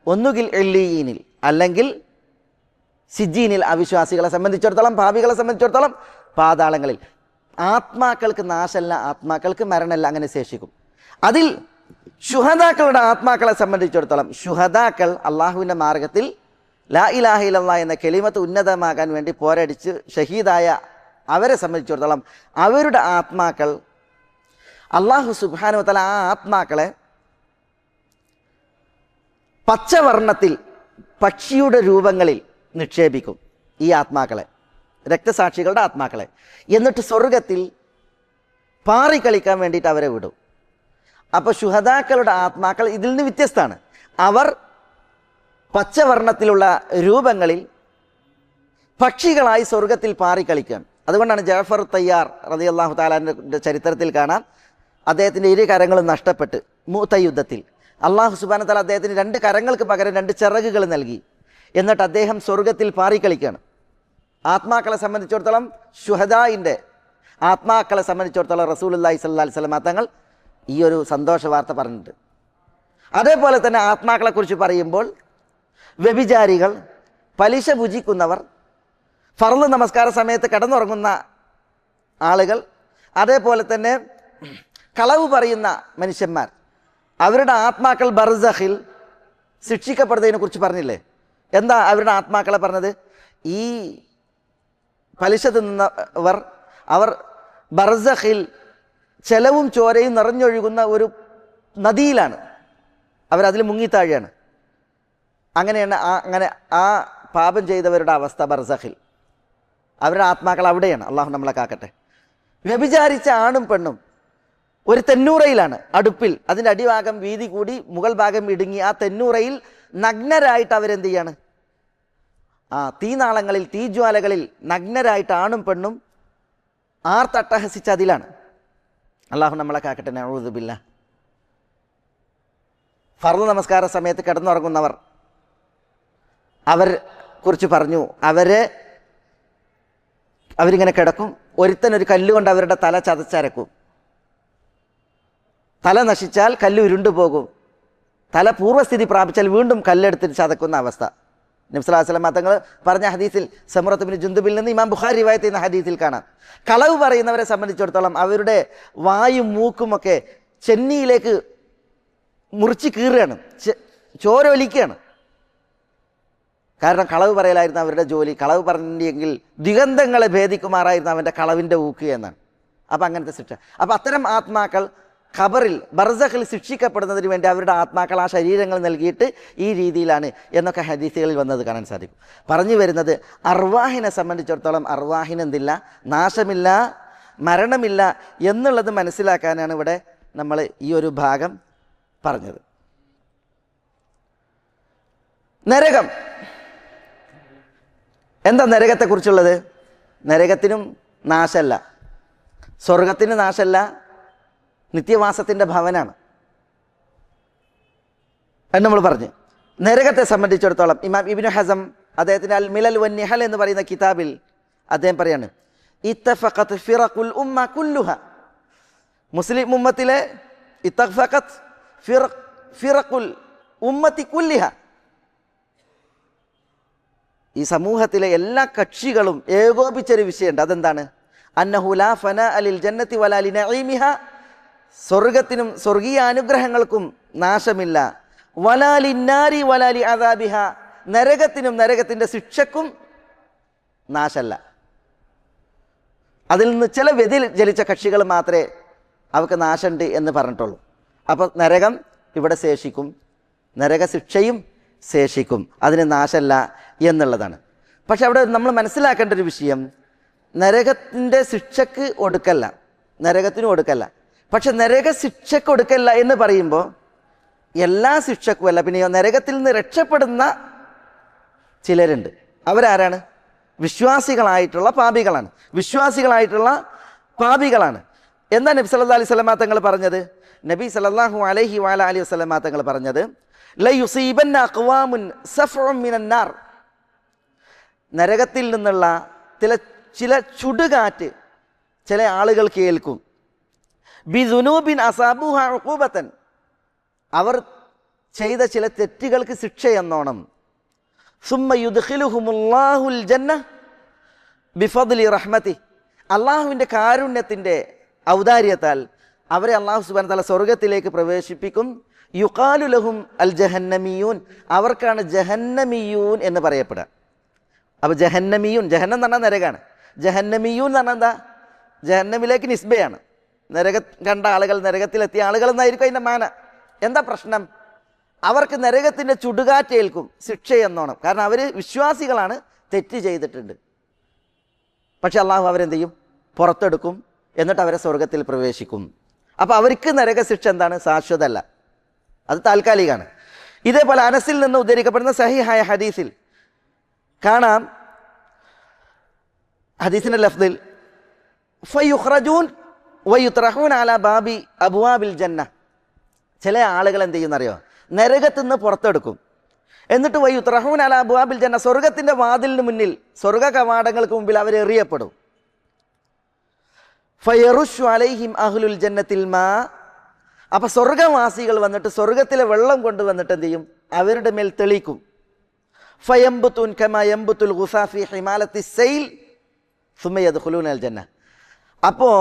ഒന്നുകിൽ എല്ലീനിൽ അല്ലെങ്കിൽ സിജ്ജീനിൽ, അവിശ്വാസികളെ സംബന്ധിച്ചിടത്തോളം, പാപികളെ സംബന്ധിച്ചിടത്തോളം പാതാളങ്ങളിൽ. ആത്മാക്കൾക്ക് നാശമല്ല, ആത്മാക്കൾക്ക് മരണമല്ല, അങ്ങനെ ശേഷിക്കും. അതിൽ ശുഹദാക്കളുടെ ആത്മാക്കളെ സംബന്ധിച്ചിടത്തോളം, ശുഹദാക്കൾ അള്ളാഹുവിൻ്റെ മാർഗത്തിൽ ലാ ഇലാഹ ഇല്ലല്ലാഹ് എന്ന കലിമത്ത് ഉന്നതമാകാൻ വേണ്ടി പോരടിച്ച് ഷഹീദായ അവരെ സംബന്ധിച്ചിടത്തോളം അവരുടെ ആത്മാക്കൾ അല്ലാഹു സുബ്ഹാനഹു വ തആല ആ ആത്മാക്കളെ പച്ചവർണ്ണത്തിൽ പക്ഷിയുടെ രൂപങ്ങളിൽ നിക്ഷേപിക്കും. ഈ ആത്മാക്കളെ, രക്തസാക്ഷികളുടെ ആത്മാക്കളെ, എന്നിട്ട് സ്വർഗത്തിൽ പാറിക്കളിക്കാൻ വേണ്ടിയിട്ട് അവരെ വിടും. അപ്പോൾ ശുഹദാക്കളുടെ ആത്മാക്കൾ ഇതിൽ നിന്ന് വ്യത്യസ്തമാണ്. അവർ പച്ചവർണ്ണത്തിലുള്ള രൂപങ്ങളിൽ പക്ഷികളായി സ്വർഗത്തിൽ പാറിക്കളിക്കുകയാണ്. അതുകൊണ്ടാണ് ജഅഫർ തയ്യാർ റളിയല്ലാഹു തആലാന്റെ ചരിത്രത്തിൽ കാണാം, അദ്ദേഹത്തിൻ്റെ ഇരു കരങ്ങളും നഷ്ടപ്പെട്ട് മൂത്ത യുദ്ധത്തിൽ അല്ലാഹു സുബ്ഹാനഹു വ തആല അദ്ദേഹത്തിന് 2 കരങ്ങൾക്ക് പകരം 2 ചിറകുകൾ നൽകി. എന്നിട്ട് അദ്ദേഹം സ്വർഗത്തിൽ പാറിക്കളിക്കുകയാണ്. ആത്മാക്കളെ സംബന്ധിച്ചിടത്തോളം, ശുഹദായിൻ്റെ ആത്മാക്കളെ സംബന്ധിച്ചിടത്തോളം റസൂലുള്ളാഹി സ്വല്ലല്ലാഹി അലൈഹി വസല്ലം തങ്ങൾ ഈ ഒരു സന്തോഷ വാർത്ത പറഞ്ഞിട്ടുണ്ട്. അതേപോലെ തന്നെ ആത്മാക്കളെക്കുറിച്ച് പറയുമ്പോൾ വ്യഭിചാരികൾ, പലിശ ഭുജിക്കുന്നവർ, ഫർള് നമസ്കാര സമയത്ത് കിടന്നുറങ്ങുന്ന ആളുകൾ, അതേപോലെ തന്നെ കളവ് പറയുന്ന മനുഷ്യന്മാർ, അവരുടെ ആത്മാക്കൾ ബർസഖിൽ ശിക്ഷിക്കപ്പെടുന്നതിനെ കുറിച്ച് പറഞ്ഞില്ലേ? എന്താ അവരുടെ ആത്മാക്കളെ പറഞ്ഞത്? ഈ പലിശ തിന്നവർ അവർ ബർസഖിൽ ചെലവും ചോരയും നിറഞ്ഞൊഴുകുന്ന ഒരു നദിയിലാണ്, അവരതിൽ മുങ്ങിത്താഴെയാണ്. അങ്ങനെ ആ പാപം ചെയ്തവരുടെ അവസ്ഥ ബർസഖിൽ, അവരുടെ ആത്മാക്കൾ അവിടെയാണ്. അള്ളാഹു നമ്മളെ കാക്കട്ടെ. വ്യഭിചാരിച്ച ആണും പെണ്ണും ഒരു തെന്നൂറയിലാണ്, അടുപ്പിൽ, അതിൻ്റെ അടിഭാഗം വീതി കൂടി മുകൾ ഭാഗം ഇടുങ്ങി ആ തെന്നൂറയിൽ നഗ്നരായിട്ട് അവരെന്ത് ചെയ്യാണ്? ആ തീനാളങ്ങളിൽ, തീജ്വാലകളിൽ നഗ്നരായിട്ട് ആണും പെണ്ണും ആർത്തട്ടഹസിച്ച് അതിലാണ്. അള്ളാഹു നമ്മളെ കാക്കട്ടെ. നഊദു ബില്ലാഹ്. ഫർള് നമസ്കാര സമയത്ത് കിടന്നുറങ്ങുന്നവർ, അവർ കുറിച്ച് പറഞ്ഞു, അവരിങ്ങനെ കിടക്കും, ഒരുത്തനൊരു കല്ലുകൊണ്ട് അവരുടെ തല ചതച്ചരക്കും. തല നശിച്ചാൽ കല്ല് ഉരുണ്ടുപോകും, തല പൂർവ്വസ്ഥിതി പ്രാപിച്ചാൽ വീണ്ടും കല്ലെടുത്തിട്ട് ചതക്കുന്ന അവസ്ഥ. നബി സല്ലല്ലാഹു അലൈഹി വസല്ലം തങ്ങൾ പറഞ്ഞ ഹദീസിൽ, സമുറത്ത് ബിൻ ജുന്ദുബിൽ നിന്ന് ഇമാം ബുഖാരി റിവായത്ത് ചെയ്യുന്ന ഹദീസിൽ കാണാം, കളവ് പറയുന്നവരെ സംബന്ധിച്ചിടത്തോളം അവരുടെ വായും മൂക്കുമൊക്കെ ചെന്നിയിലേക്ക് മുറിച്ച് കീറുകയാണ്, ചോരൊലിക്കുകയാണ്. കാരണം കളവ് പറയലായിരുന്നു അവരുടെ ജോലി. കളവ് പറഞ്ഞെങ്കിൽ ദിഗന്ധങ്ങളെ ഭേദിക്കുമാറായിരുന്നു അവൻ്റെ കളവിൻ്റെ ഊക്ക് എന്നാണ്. അപ്പം അങ്ങനത്തെ ശിക്ഷ. അപ്പം അത്തരം ആത്മാക്കൾ ഖബറിൽ, ബർസഖിൽ ശിക്ഷിക്കപ്പെടുന്നതിന് വേണ്ടി അവരുടെ ആത്മാക്കൾ ആ ശരീരങ്ങൾ നൽകിയിട്ട് ഈ രീതിയിലാണ് എന്നൊക്കെ ഹദീസുകളിൽ വന്നത് കാണാൻ സാധിക്കും. പറഞ്ഞു വരുന്നത്, അർവാഹിനെ സംബന്ധിച്ചിടത്തോളം അർവാഹിന് എന്തില്ല? നാശമില്ല, മരണമില്ല എന്നുള്ളത് മനസ്സിലാക്കാനാണ് ഇവിടെ നമ്മൾ ഈ ഒരു ഭാഗം പറഞ്ഞത്. നരകം എന്താ നരകത്തെക്കുറിച്ചുള്ളത്? നരകത്തിനും നാശമല്ല, സ്വർഗത്തിന് നാശമല്ല, നിത്യവാസത്തിൻ്റെ ഭവനാണ് എന്ന് നമ്മൾ പറഞ്ഞു. നരകത്തെ സംബന്ധിച്ചിടത്തോളം ഇമാം ഇബ്നു ഹസം അദ്ദേഹത്തിൻ്റെ അൽ മിലൽ വൻ നിഹൽ എന്ന് പറയുന്ന കിതാബിൽ അദ്ദേഹം പറയാണ്, ഇത്തഫഖത് ഫിറഖുൽ ഉമ്മ കുല്ലുഹ, മുസ്ലിം ഉമ്മത്തിലെ ഇത്തഫഖത് ഫിറഖുൽ ഉമ്മത്തി കുല്ലിഹ, ഈ സമൂഹത്തിലെ എല്ലാ കക്ഷികളും ഏകോപിച്ചൊരു വിഷയമുണ്ട്. അതെന്താണ്? അന്നഹു ലാ ഫനാ അലിൽ ജന്നത്തി വലാ ലിനഈമിഹ, സ്വർഗത്തിനും സ്വർഗീയ അനുഗ്രഹങ്ങൾക്കും നാശമില്ല, വലാ ലിന്നാരി വലാ ലിഅദാബിഹ, നരകത്തിനും നരകത്തിൻ്റെ ശിക്ഷക്കും നാശമല്ല. അതിൽ നിന്ന് ചില വ്യതിചലിച്ച കക്ഷികൾ മാത്രമേ അവർക്ക് നാശമുണ്ട് എന്ന് പറഞ്ഞിട്ടുള്ളൂ. അപ്പോൾ നരകം ഇവിടെ ശേഷിക്കും, നരകശിക്ഷയും ശേഷിക്കും, അതിന് നാശമല്ല എന്നുള്ളതാണ്. പക്ഷെ അവിടെ നമ്മൾ മനസ്സിലാക്കേണ്ട ഒരു വിഷയം, നരകത്തിൻ്റെ ശിക്ഷക്ക് ഒടുക്കല്ല, നരകത്തിനും ഒടുക്കല്ല. പക്ഷെ നരകശിക്ഷക്ക് ഒടുക്കല്ല എന്ന് പറയുമ്പോൾ എല്ലാ ശിക്ഷക്കുമല്ല, പിന്നെയോ നരകത്തിൽ നിന്ന് രക്ഷപ്പെടുന്ന ചിലരുണ്ട്. അവരാരാണ്? വിശ്വാസികളായിട്ടുള്ള പാപികളാണ്, വിശ്വാസികളായിട്ടുള്ള പാപികളാണ്. എന്താ നബി സല്ലല്ലാഹു അലൈഹി വസല്ലം തങ്ങൾ പറഞ്ഞത്? നബി സല്ലല്ലാഹു അലൈഹി വസല്ലം തങ്ങൾ പറഞ്ഞത്, ലയുസീബന്ന അഖ്വാമുൻ സഫഉൻ മിനൻ നാർ, നരകത്തിൽ നിന്നുള്ള ചില ചുടുകാറ്റ് ചില ആളുകൾക്ക് ഏൽക്കും. ബിദുനൂബിൻ അസാബുഹ ഉഖൂബതൻ, അവർ ചെയ്ത ചില തെറ്റുകൾക്ക് ശിക്ഷയെന്നോണം. സുമ്മ യുദ്ഖിലുഹുമുല്ലാഹുൽ ജന്ന ബിഫദ്ലി റഹ്മതി, അള്ളാഹുവിൻ്റെ കാരുണ്യത്തിൻ്റെ ഔദാര്യത്താൽ അവരെ അള്ളാഹു സുബ്ഹാനഹു വ തആല സ്വർഗത്തിലേക്ക് പ്രവേശിപ്പിക്കും. യുഖാലു ലഹും അൽ ജഹന്നമിയൂൻ, അവർക്കാണ് ജഹന്നമിയൂൻ എന്ന് പറയപ്പെടുക. അപ്പോൾ ജഹന്നമിയൂൻ, ജഹന്നം എന്ന് പറഞ്ഞാൽ നരകാണ്. ജഹന്നമിയൂൻ എന്ന് പറഞ്ഞാൽ എന്താ? ജഹന്നമിലേക്ക് നിസ്ബയാണ്. കണ്ട ആളുകൾ, നരകത്തിലെത്തിയ ആളുകൾ എന്നായിരിക്കും അതിൻ്റെ മാന. എന്താ പ്രശ്നം? അവർക്ക് നരകത്തിൻ്റെ ചുടുകാറ്റേൽക്കും, ശിക്ഷ എന്നോണം. കാരണം അവർ വിശ്വാസികളാണ്, തെറ്റ് ചെയ്തിട്ടുണ്ട്. പക്ഷെ അള്ളാഹു അവരെന്ത് ചെയ്യും? പുറത്തെടുക്കും, എന്നിട്ട് അവരെ സ്വർഗത്തിൽ പ്രവേശിക്കും. അപ്പോൾ അവർക്ക് നരകശിക്ഷ എന്താണ്? ശാശ്വതമല്ല, അത് താൽക്കാലികമാണ്. ഇതേപോലെ അനസിൽ നിന്ന് ഉദ്ധരിക്കപ്പെടുന്ന സഹിഹായ ഹദീസിൽ കാണാം, ഹദീസിൻ്റെ ലഫ്ദിൽ ഫയുഖ്റജൂൻ വയുത്രഹൂൻ അലാ ബാബി അബ്വാബിൽ ജന്ന. ചില ആളുകൾ എന്ത് ചെയ്യുന്നറിയോ? നരകത്തിൽ നിന്ന് പുറത്തെടുക്കും, എന്നിട്ട് വയുത്രഹൂൻ അലാ അബ്വാബിൽ ജന്ന, സ്വർഗത്തിൻ്റെ വാതിലിന് മുന്നിൽ, സ്വർഗ കവാടങ്ങൾക്ക് മുമ്പിൽ അവർ എറിയപ്പെടും. ഫയറുഷു അലൈഹിം അഹ്ലുൽ ജന്നത്തിൽ മാ, അപ്പം സ്വർഗവാസികൾ വന്നിട്ട് സ്വർഗത്തിലെ വെള്ളം കൊണ്ടുവന്നിട്ട് എന്ത് ചെയ്യും? അവരുടെ മേൽ തെളിക്കും. ഫയംബുത്തുൻ കമാ യംബുത്തുൽ ഗുസാഫി ഹിമാലത്തി സൈൽ സുമ്മ യദ്ഖുലൂന അൽ ജന്ന. അപ്പോൾ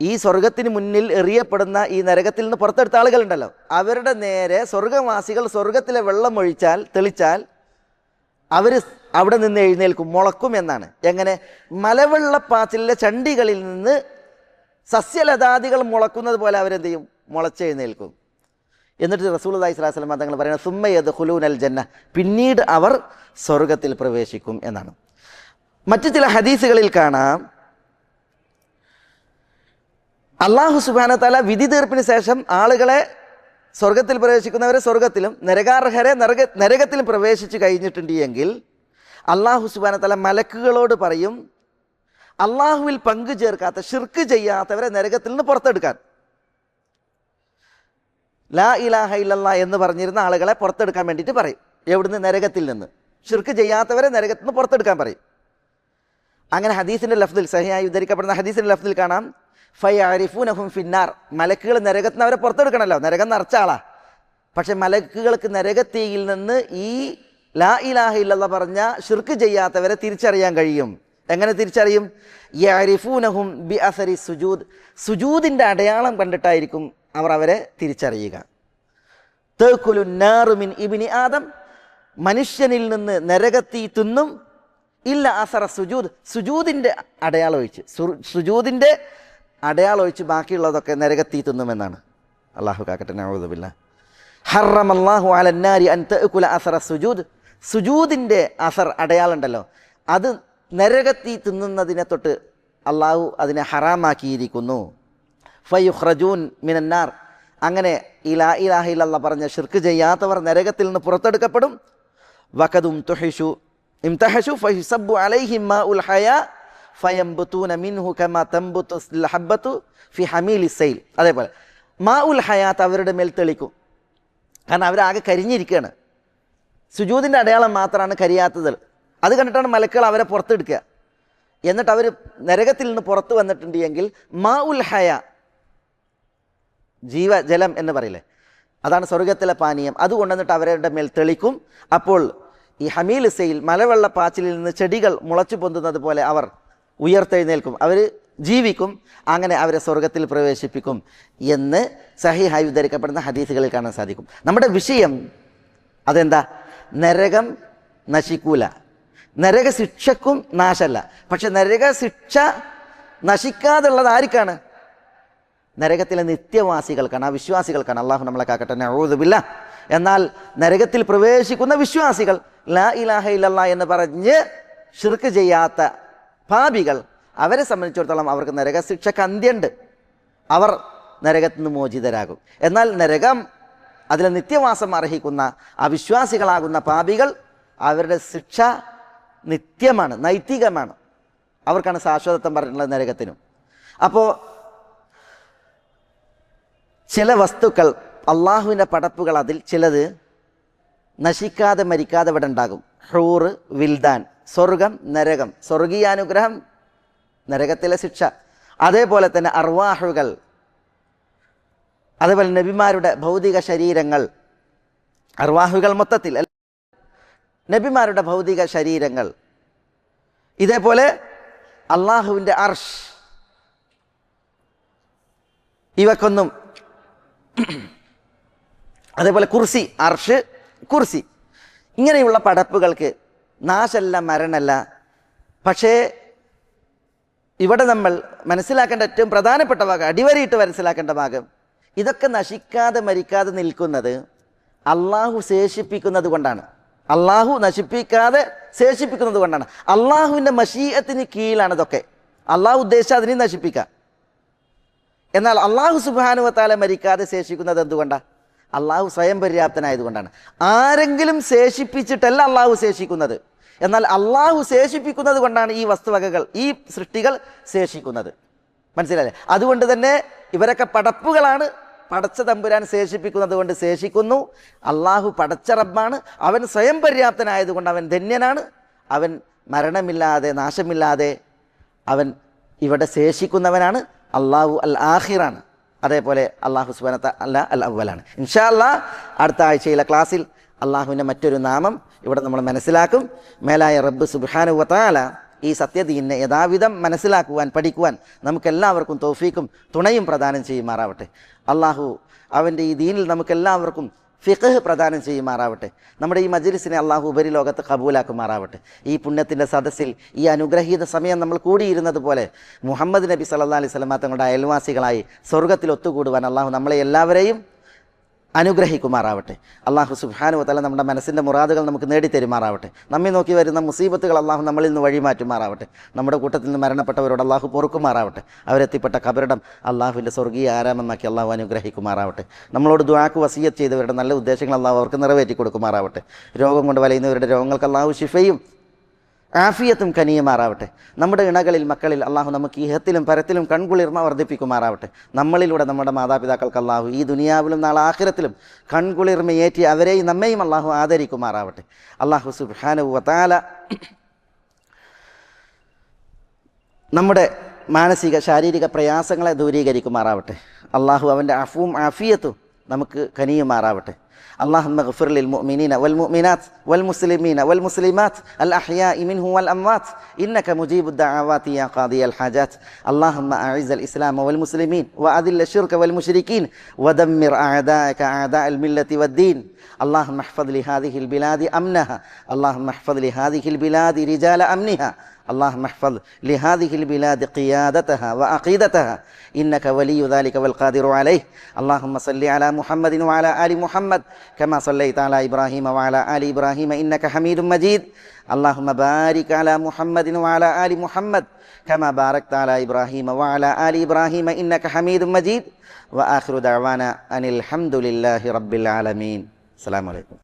ഈ സ്വർഗത്തിന് മുന്നിൽ എറിയപ്പെടുന്ന ഈ നരകത്തിൽ നിന്ന് പുറത്തെടുത്ത ആളുകളുണ്ടല്ലോ, അവരുടെ നേരെ സ്വർഗവാസികൾ സ്വർഗത്തിലെ വെള്ളം ഒഴിച്ചാൽ, തെളിച്ചാൽ അവർ അവിടെ നിന്ന് എഴുന്നേൽക്കും, മുളക്കും എന്നാണ്. എങ്ങനെ? മലവെള്ളപ്പാച്ചിലെ ചണ്ടികളിൽ നിന്ന് സസ്യലതാദികൾ മുളക്കുന്നത് പോലെ അവരെന്ത് ചെയ്യും? മുളച്ചെഴുന്നേൽക്കും. എന്നിട്ട് റസൂലുള്ളാഹി സ്വല്ലല്ലാഹു അലൈഹി വസല്ലം തങ്ങൾ പറയുന്നത് സുമ്മ യദ്ഖുലൂനൽ ജന്ന, പിന്നീട് അവർ സ്വർഗത്തിൽ പ്രവേശിക്കും എന്നാണ്. മറ്റു ചില ഹദീസുകളിൽ കാണാം, അല്ലാഹു സുബ്ഹാനഹു വ തആല വിധി തീർപ്പിന് ശേഷം ആളുകളെ, സ്വർഗത്തിൽ പ്രവേശിക്കുന്നവരെ സ്വർഗത്തിലും നരകാർഹരെ നരകത്തിലും പ്രവേശിച്ച് കഴിഞ്ഞിട്ടുണ്ട് എങ്കിൽ അല്ലാഹു സുബ്ഹാനഹു വ തആല മലക്കുകളോട് പറയും, അള്ളാഹുവിൽ പങ്കു ചേർക്കാത്ത, ഷിർക്ക് ചെയ്യാത്തവരെ നരകത്തിൽ നിന്ന് പുറത്തെടുക്കാൻ. ലാ ഇലാഹ ഇല്ലല്ലാ എന്ന് പറഞ്ഞിരുന്ന ആളുകളെ പുറത്തെടുക്കാൻ വേണ്ടിയിട്ട് പറയും. എവിടുന്ന്? നരകത്തിൽ നിന്ന്. ഷിർക്ക് ചെയ്യാത്തവരെ നരകത്തിൽ നിന്ന് പുറത്തെടുക്കാൻ പറയും. അങ്ങനെ ഹദീസിൻ്റെ ലഫ്ദിൽ, സഹിഹായി ഉദ്ധരിക്കപ്പെടുന്ന ഹദീസിൻ്റെ ലഫ്ദിൽ കാണാം, ഫയഅരിഫൂനഹും ഫിന്നാർ, മലക്കുകൾ നരകത്തിൽ നിന്ന് അവരെ പുറത്തെടുക്കണമല്ലോ, നരകം നിറച്ച ആളാ. പക്ഷെ മലക്കുകൾക്ക് നരകത്തീയിൽ നിന്ന് ഈ ലാ ഇലാഹ ഇല്ലല്ലാ പറഞ്ഞ ഷിർക്ക് ചെയ്യാത്തവരെ തിരിച്ചറിയാൻ കഴിയും. എങ്ങനെ തിരിച്ചറിയും? യഅരിഫൂനഹും ബി അസരി സുജൂദ്, സുജൂദിൻ്റെ അടയാളം കണ്ടിട്ടായിരിക്കും അവർ അവരെ തിരിച്ചറിയുക. തഅകുലുൻ നാറു മിൻ ഇബ്നി ആദം, മനുഷ്യനിൽ നിന്ന് നരകത്തീ തിന്നും, ഇല്ല അസറ സുജൂദ്, സുജൂദിൻ്റെ അടയാളം ഒഴിച്ച്, സുജൂദിൻ്റെ അടയാളം ഒഴിച്ച് ബാക്കിയുള്ളതൊക്കെ നരകത്തീ തിന്നുമെന്നാണ്. അല്ലാഹു കാക്കട്ടെ, നഊദു ബില്ലാഹ്. ഹറമല്ലാഹു അലന്നാരി അൻ തഅകുല അസറ സുജൂദ്, സുജൂദിൻ്റെ അസർ അടയാളം ഉണ്ടല്ലോ, അത് നരകത്തീ തിന്നുന്നതിനെ തൊട്ട് അള്ളാഹു അതിനെ ഹറാമാക്കിയിരിക്കുന്നു. ഫയുഖ്റജൂൻ മിനന്നാർ, അങ്ങനെ ലാ ഇലാഹ ഇല്ലല്ലാഹ് പറഞ്ഞ ഷിർക്ക് ചെയ്യാത്തവർ നരകത്തിൽ നിന്ന് പുറത്തെടുക്കപ്പെടും. വഖദും തുഹിഷു ഇംതഹഷു ഫയുസബ്ബു അലൈഹിം മാഉൽ ഹയാ ഫയംബുതൂന മിൻഹു കമാ തംബുതുൽ ഹബ്ബതു ഫി ഹമീലിസ് സൈൽ. അതേപോലെ മാഉൽ ഹയാത്ത് അവരുടെ മേൽ തെളിക്കും. കാരണം അവരാകെ കരിഞ്ഞിരിക്കുകയാണ്. സുജൂദിൻ്റെ അടയാളം മാത്രമാണ് കരിയാത്തത്. അത് കണ്ടിട്ടാണ് മലക്കുകൾ അവരെ പുറത്തെടുക്കുക. എന്നിട്ട് അവർ നരകത്തിൽ നിന്ന് പുറത്തു വന്നിട്ടുണ്ട് എങ്കിൽ മാഉൽ ഹയ, ജീവജലം എന്ന് പറയില്ലേ, അതാണ് സ്വർഗത്തിലെ പാനീയം, അത് കൊണ്ടുവന്നിട്ട് അവരുടെ മേൽ തെളിക്കും. അപ്പോൾ ഈ ഹമീൽ സെയിൽ, മലവെള്ളപ്പാച്ചിലിൽ നിന്ന് ചെടികൾ മുളച്ചു പൊന്തുന്നത് പോലെ അവർ ഉയർത്തെഴുന്നേൽക്കും, അവർ ജീവിക്കും. അങ്ങനെ അവരെ സ്വർഗത്തിൽ പ്രവേശിപ്പിക്കും എന്ന് സഹീഹായി ഉദ്ധരിക്കപ്പെടുന്ന ഹദീസുകളിൽ കാണാൻ സാധിക്കും. നമ്മുടെ വിഷയം അതെന്താ? നരകം നശിക്കൂല, നരകശിക്ഷക്കും നാശമല്ല. പക്ഷെ നരകശിക്ഷ നശിക്കാതുള്ളത് ആർക്കാണ്? നരകത്തിലെ നിത്യവാസികൾക്കാണ്, ആ വിശ്വാസികൾക്കാണ്. അള്ളാഹു നമ്മളെ കാക്കട്ടെ, നഊദു ബില്ലാഹ്. എന്നാൽ നരകത്തിൽ പ്രവേശിക്കുന്ന വിശ്വാസികൾ, ലാ ഇലാഹ ഇല്ലല്ലാ എന്ന് പറഞ്ഞ് ഷിർക്ക് ചെയ്യാത്ത പാപികൾ, അവരെ സംബന്ധിച്ചിടത്തോളം അവർക്ക് നരകശിക്ഷക്ക് അന്ത്യമുണ്ട്, അവർ നരകത്തിൽ നിന്ന് മോചിതരാകും. എന്നാൽ നരകം, അതിലെ നിത്യവാസം അർഹിക്കുന്ന അവിശ്വാസികളാകുന്ന പാപികൾ, അവരുടെ ശിക്ഷ നിത്യമാണ്, നൈതികമാണ്, അവർക്കാണ് ശാശ്വതത്വം പറഞ്ഞിട്ടുള്ളത് നരകത്തിനും. അപ്പോൾ ചില വസ്തുക്കൾ, അള്ളാഹുവിൻ്റെ പടപ്പുകൾ, അതിൽ ചിലത് നശിക്കാതെ മരിക്കാതെ ഇവിടെ ഉണ്ടാകും. ഹൂറ്, വിൽദാൻ, സ്വർഗം, നരകം, സ്വർഗീയാനുഗ്രഹം, നരകത്തിലെ ശിക്ഷ. അതേപോലെ തന്നെ അർവാഹുകൾ, അതേപോലെ നബിമാരുടെ ഭൗതിക ശരീരങ്ങൾ, അർവാഹുകൾ മൊത്തത്തിൽ നബിമാരുടെ ഭൗതിക ശരീരങ്ങൾ, ഇതേപോലെ അള്ളാഹുവിൻ്റെ അർഷ്, ഇവക്കൊന്നും അതേപോലെ കുർസി, അർഷ്, കുർസി, ഇങ്ങനെയുള്ള പടപ്പുകൾക്ക് നാശമല്ല, മരണമല്ല. പക്ഷേ ഇവിടെ നമ്മൾ മനസ്സിലാക്കേണ്ട ഏറ്റവും പ്രധാനപ്പെട്ട ഭാഗം, അടിവരയിട്ട് മനസ്സിലാക്കേണ്ട ഭാഗം, ഇതൊക്കെ നശിക്കാതെ മരിക്കാതെ നിൽക്കുന്നത് അള്ളാഹു ശേഷിപ്പിക്കുന്നത് കൊണ്ടാണ്. അള്ളാഹു നശിപ്പിക്കാതെ ശേഷിപ്പിക്കുന്നത് കൊണ്ടാണ്. അള്ളാഹുവിൻ്റെ മശീഅത്തിന് കീഴിലാണ് ഇതൊക്കെ. അള്ളാഹു ഉദ്ദേശിച്ച അതിനെ നശിപ്പിക്കാം. എന്നാൽ അള്ളാഹു സുബ്ഹാനഹു വ തആല മരിക്കാതെ ശേഷിക്കുന്നത് എന്തുകൊണ്ടാണ്? അള്ളാഹു സ്വയം പര്യാപ്തനായതുകൊണ്ടാണ്. ആരെങ്കിലും ശേഷിപ്പിച്ചിട്ടല്ല അള്ളാഹു ശേഷിക്കുന്നത്. എന്നാൽ അള്ളാഹു ശേഷിപ്പിക്കുന്നത് കൊണ്ടാണ് ഈ വസ്തുവകകൾ, ഈ സൃഷ്ടികൾ ശേഷിക്കുന്നത്. മനസ്സിലായില്ലേ? അതുകൊണ്ട് തന്നെ ഇവരൊക്കെ പടപ്പുകളാണ്. പടച്ച തമ്പുരാൻ ശേഷിപ്പിക്കുന്നത് കൊണ്ട് ശേഷിക്കുന്നു. അള്ളാഹു പടച്ച റബ്ബാണ്. അവൻ സ്വയം പര്യാപ്തനായതുകൊണ്ട് അവൻ ധന്യനാണ്. അവൻ മരണമില്ലാതെ നാശമില്ലാതെ അവൻ ഇവിടെ ശേഷിക്കുന്നവനാണ്. അള്ളാഹു അൽ ആഖിറാണ്. അതേപോലെ അള്ളാഹു സുബ്ഹാനഹു വ തആല അൽ അവ്വലാണ്. ഇൻഷാ അല്ലാഹ് അടുത്ത ആഴ്ചയിലെ ക്ലാസ്സിൽ അള്ളാഹുവിൻ്റെ മറ്റൊരു നാമം ഇവിടെ നമ്മൾ മനസ്സിലാക്കും. മേലായ റബ്ബ് സുബ്ഹാനഹു വ തആല ഈ സത്യദീനിനെ യഥാവിധം മനസ്സിലാക്കുവാൻ, പഠിക്കുവാൻ നമുക്കെല്ലാവർക്കും തൗഫീക്കും തുണയും പ്രദാനം ചെയ്യുമാറാവട്ടെ. അള്ളാഹു അവൻ്റെ ഈ ദീനിൽ നമുക്കെല്ലാവർക്കും ഫിഖ്ഹ് പ്രദാനം ചെയ്യുമാറാവട്ടെ. നമ്മുടെ ഈ മജ്ലിസിനെ അള്ളാഹു ഉപരിലോകത്ത് കബൂലാക്കുമാറാവട്ടെ. ഈ പുണ്യത്തിൻ്റെ സദസ്സിൽ ഈ അനുഗ്രഹീത സമയം നമ്മൾ കൂടിയിരുന്നത് പോലെ മുഹമ്മദ് നബി സല്ലല്ലാഹു അലൈഹി വസല്ലം തങ്ങളുടെ അയൽവാസികളായി സ്വർഗ്ഗത്തിൽ ഒത്തുകൂടുവാൻ അള്ളാഹു നമ്മളെ എല്ലാവരെയും അനുഗ്രഹിക്കുമാറാവട്ടെ. അള്ളാഹു സുബ്ഹാനഹു വ തആല നമ്മുടെ മനസ്സിൻ്റെ മുറാദുകൾ നമുക്ക് നേടിത്തരുമാറാവട്ടെ. നമ്മെ നോക്കി വരുന്ന മുസീബത്തുകൾ അള്ളാഹു നമ്മളിൽ നിന്ന് വഴിമാറ്റുമാറാവട്ടെ. നമ്മുടെ കൂട്ടത്തിൽ നിന്ന് മരണപ്പെട്ടവരോട് അള്ളാഹു പൊറുക്കുമാറാവട്ടെ. അവരെത്തിപ്പെട്ട ഖബറിടം അള്ളാഹുവിൻ്റെ സ്വർഗീയ ആരാമമാക്കി അള്ളാഹു അനുഗ്രഹിക്കുമാറാവട്ടെ. നമ്മളോട് ദുആക്ക് വസിയത്ത് ചെയ്തവരുടെ നല്ല ഉദ്ദേശങ്ങൾ അള്ളാഹു അവർക്ക് നിറവേറ്റി കൊടുക്കുമാറാവട്ടെ. രോഗം കൊണ്ട് വലയുന്നവരുടെ രോഗങ്ങൾക്ക് അള്ളാഹു ശിഫയും ആഫിയത്തും കനിയുമാറാവട്ടെ. നമ്മുടെ ഇണകളിൽ, മക്കളിൽ അള്ളാഹു നമുക്ക് ഇഹത്തിലും പരത്തിലും കൺകുളിർമ വർദ്ധിപ്പിക്കുമാറാവട്ടെ. നമ്മളിലൂടെ നമ്മുടെ മാതാപിതാക്കൾക്ക് അള്ളാഹു ഈ ദുനിയാവിലും നാളെ ആഖിറത്തിലും കൺകുളിർമയേറ്റി അവരെയും നമ്മയും അള്ളാഹു ആദരിക്കുമാറാവട്ടെ. അള്ളാഹു സുബ്ഹാനഹു വ തആല നമ്മുടെ മാനസിക ശാരീരിക പ്രയാസങ്ങളെ ദൂരീകരിക്കുമാറാവട്ടെ. അള്ളാഹു അവൻ്റെ അഫുവും ആഫിയത്തും നമുക്ക് കനിയുമാറാവട്ടെ. اللهم اغفر للمؤمنين والمؤمنات والمسلمين والمسلمات الأحياء منهم والأموات إنك مجيب الدعوات يا قاضي الحاجات. اللهم أعز الإسلام والمسلمين وأذل الشرك والمشركين ودمر أعداءك أعداء الملة والدين. اللهم احفظ لهذه البلاد أمنها. اللهم احفظ لهذه البلاد رجال أمنها. اللهم احفظ لهذه البلاد قيادتها وعقيدتها إنك ولي ذلك والقادر عليه. اللهم صل على محمد وعلى آل محمد كما صليت على إبراهيم وعلى آل إبراهيم إنك حميد مجيد. اللهم بارك على محمد وعلى آل محمد كما باركت على إبراهيم وعلى آل إبراهيم إنك حميد مجيد. وآخر دعوانا أن الحمد لله رب العالمين. السلام عليكم.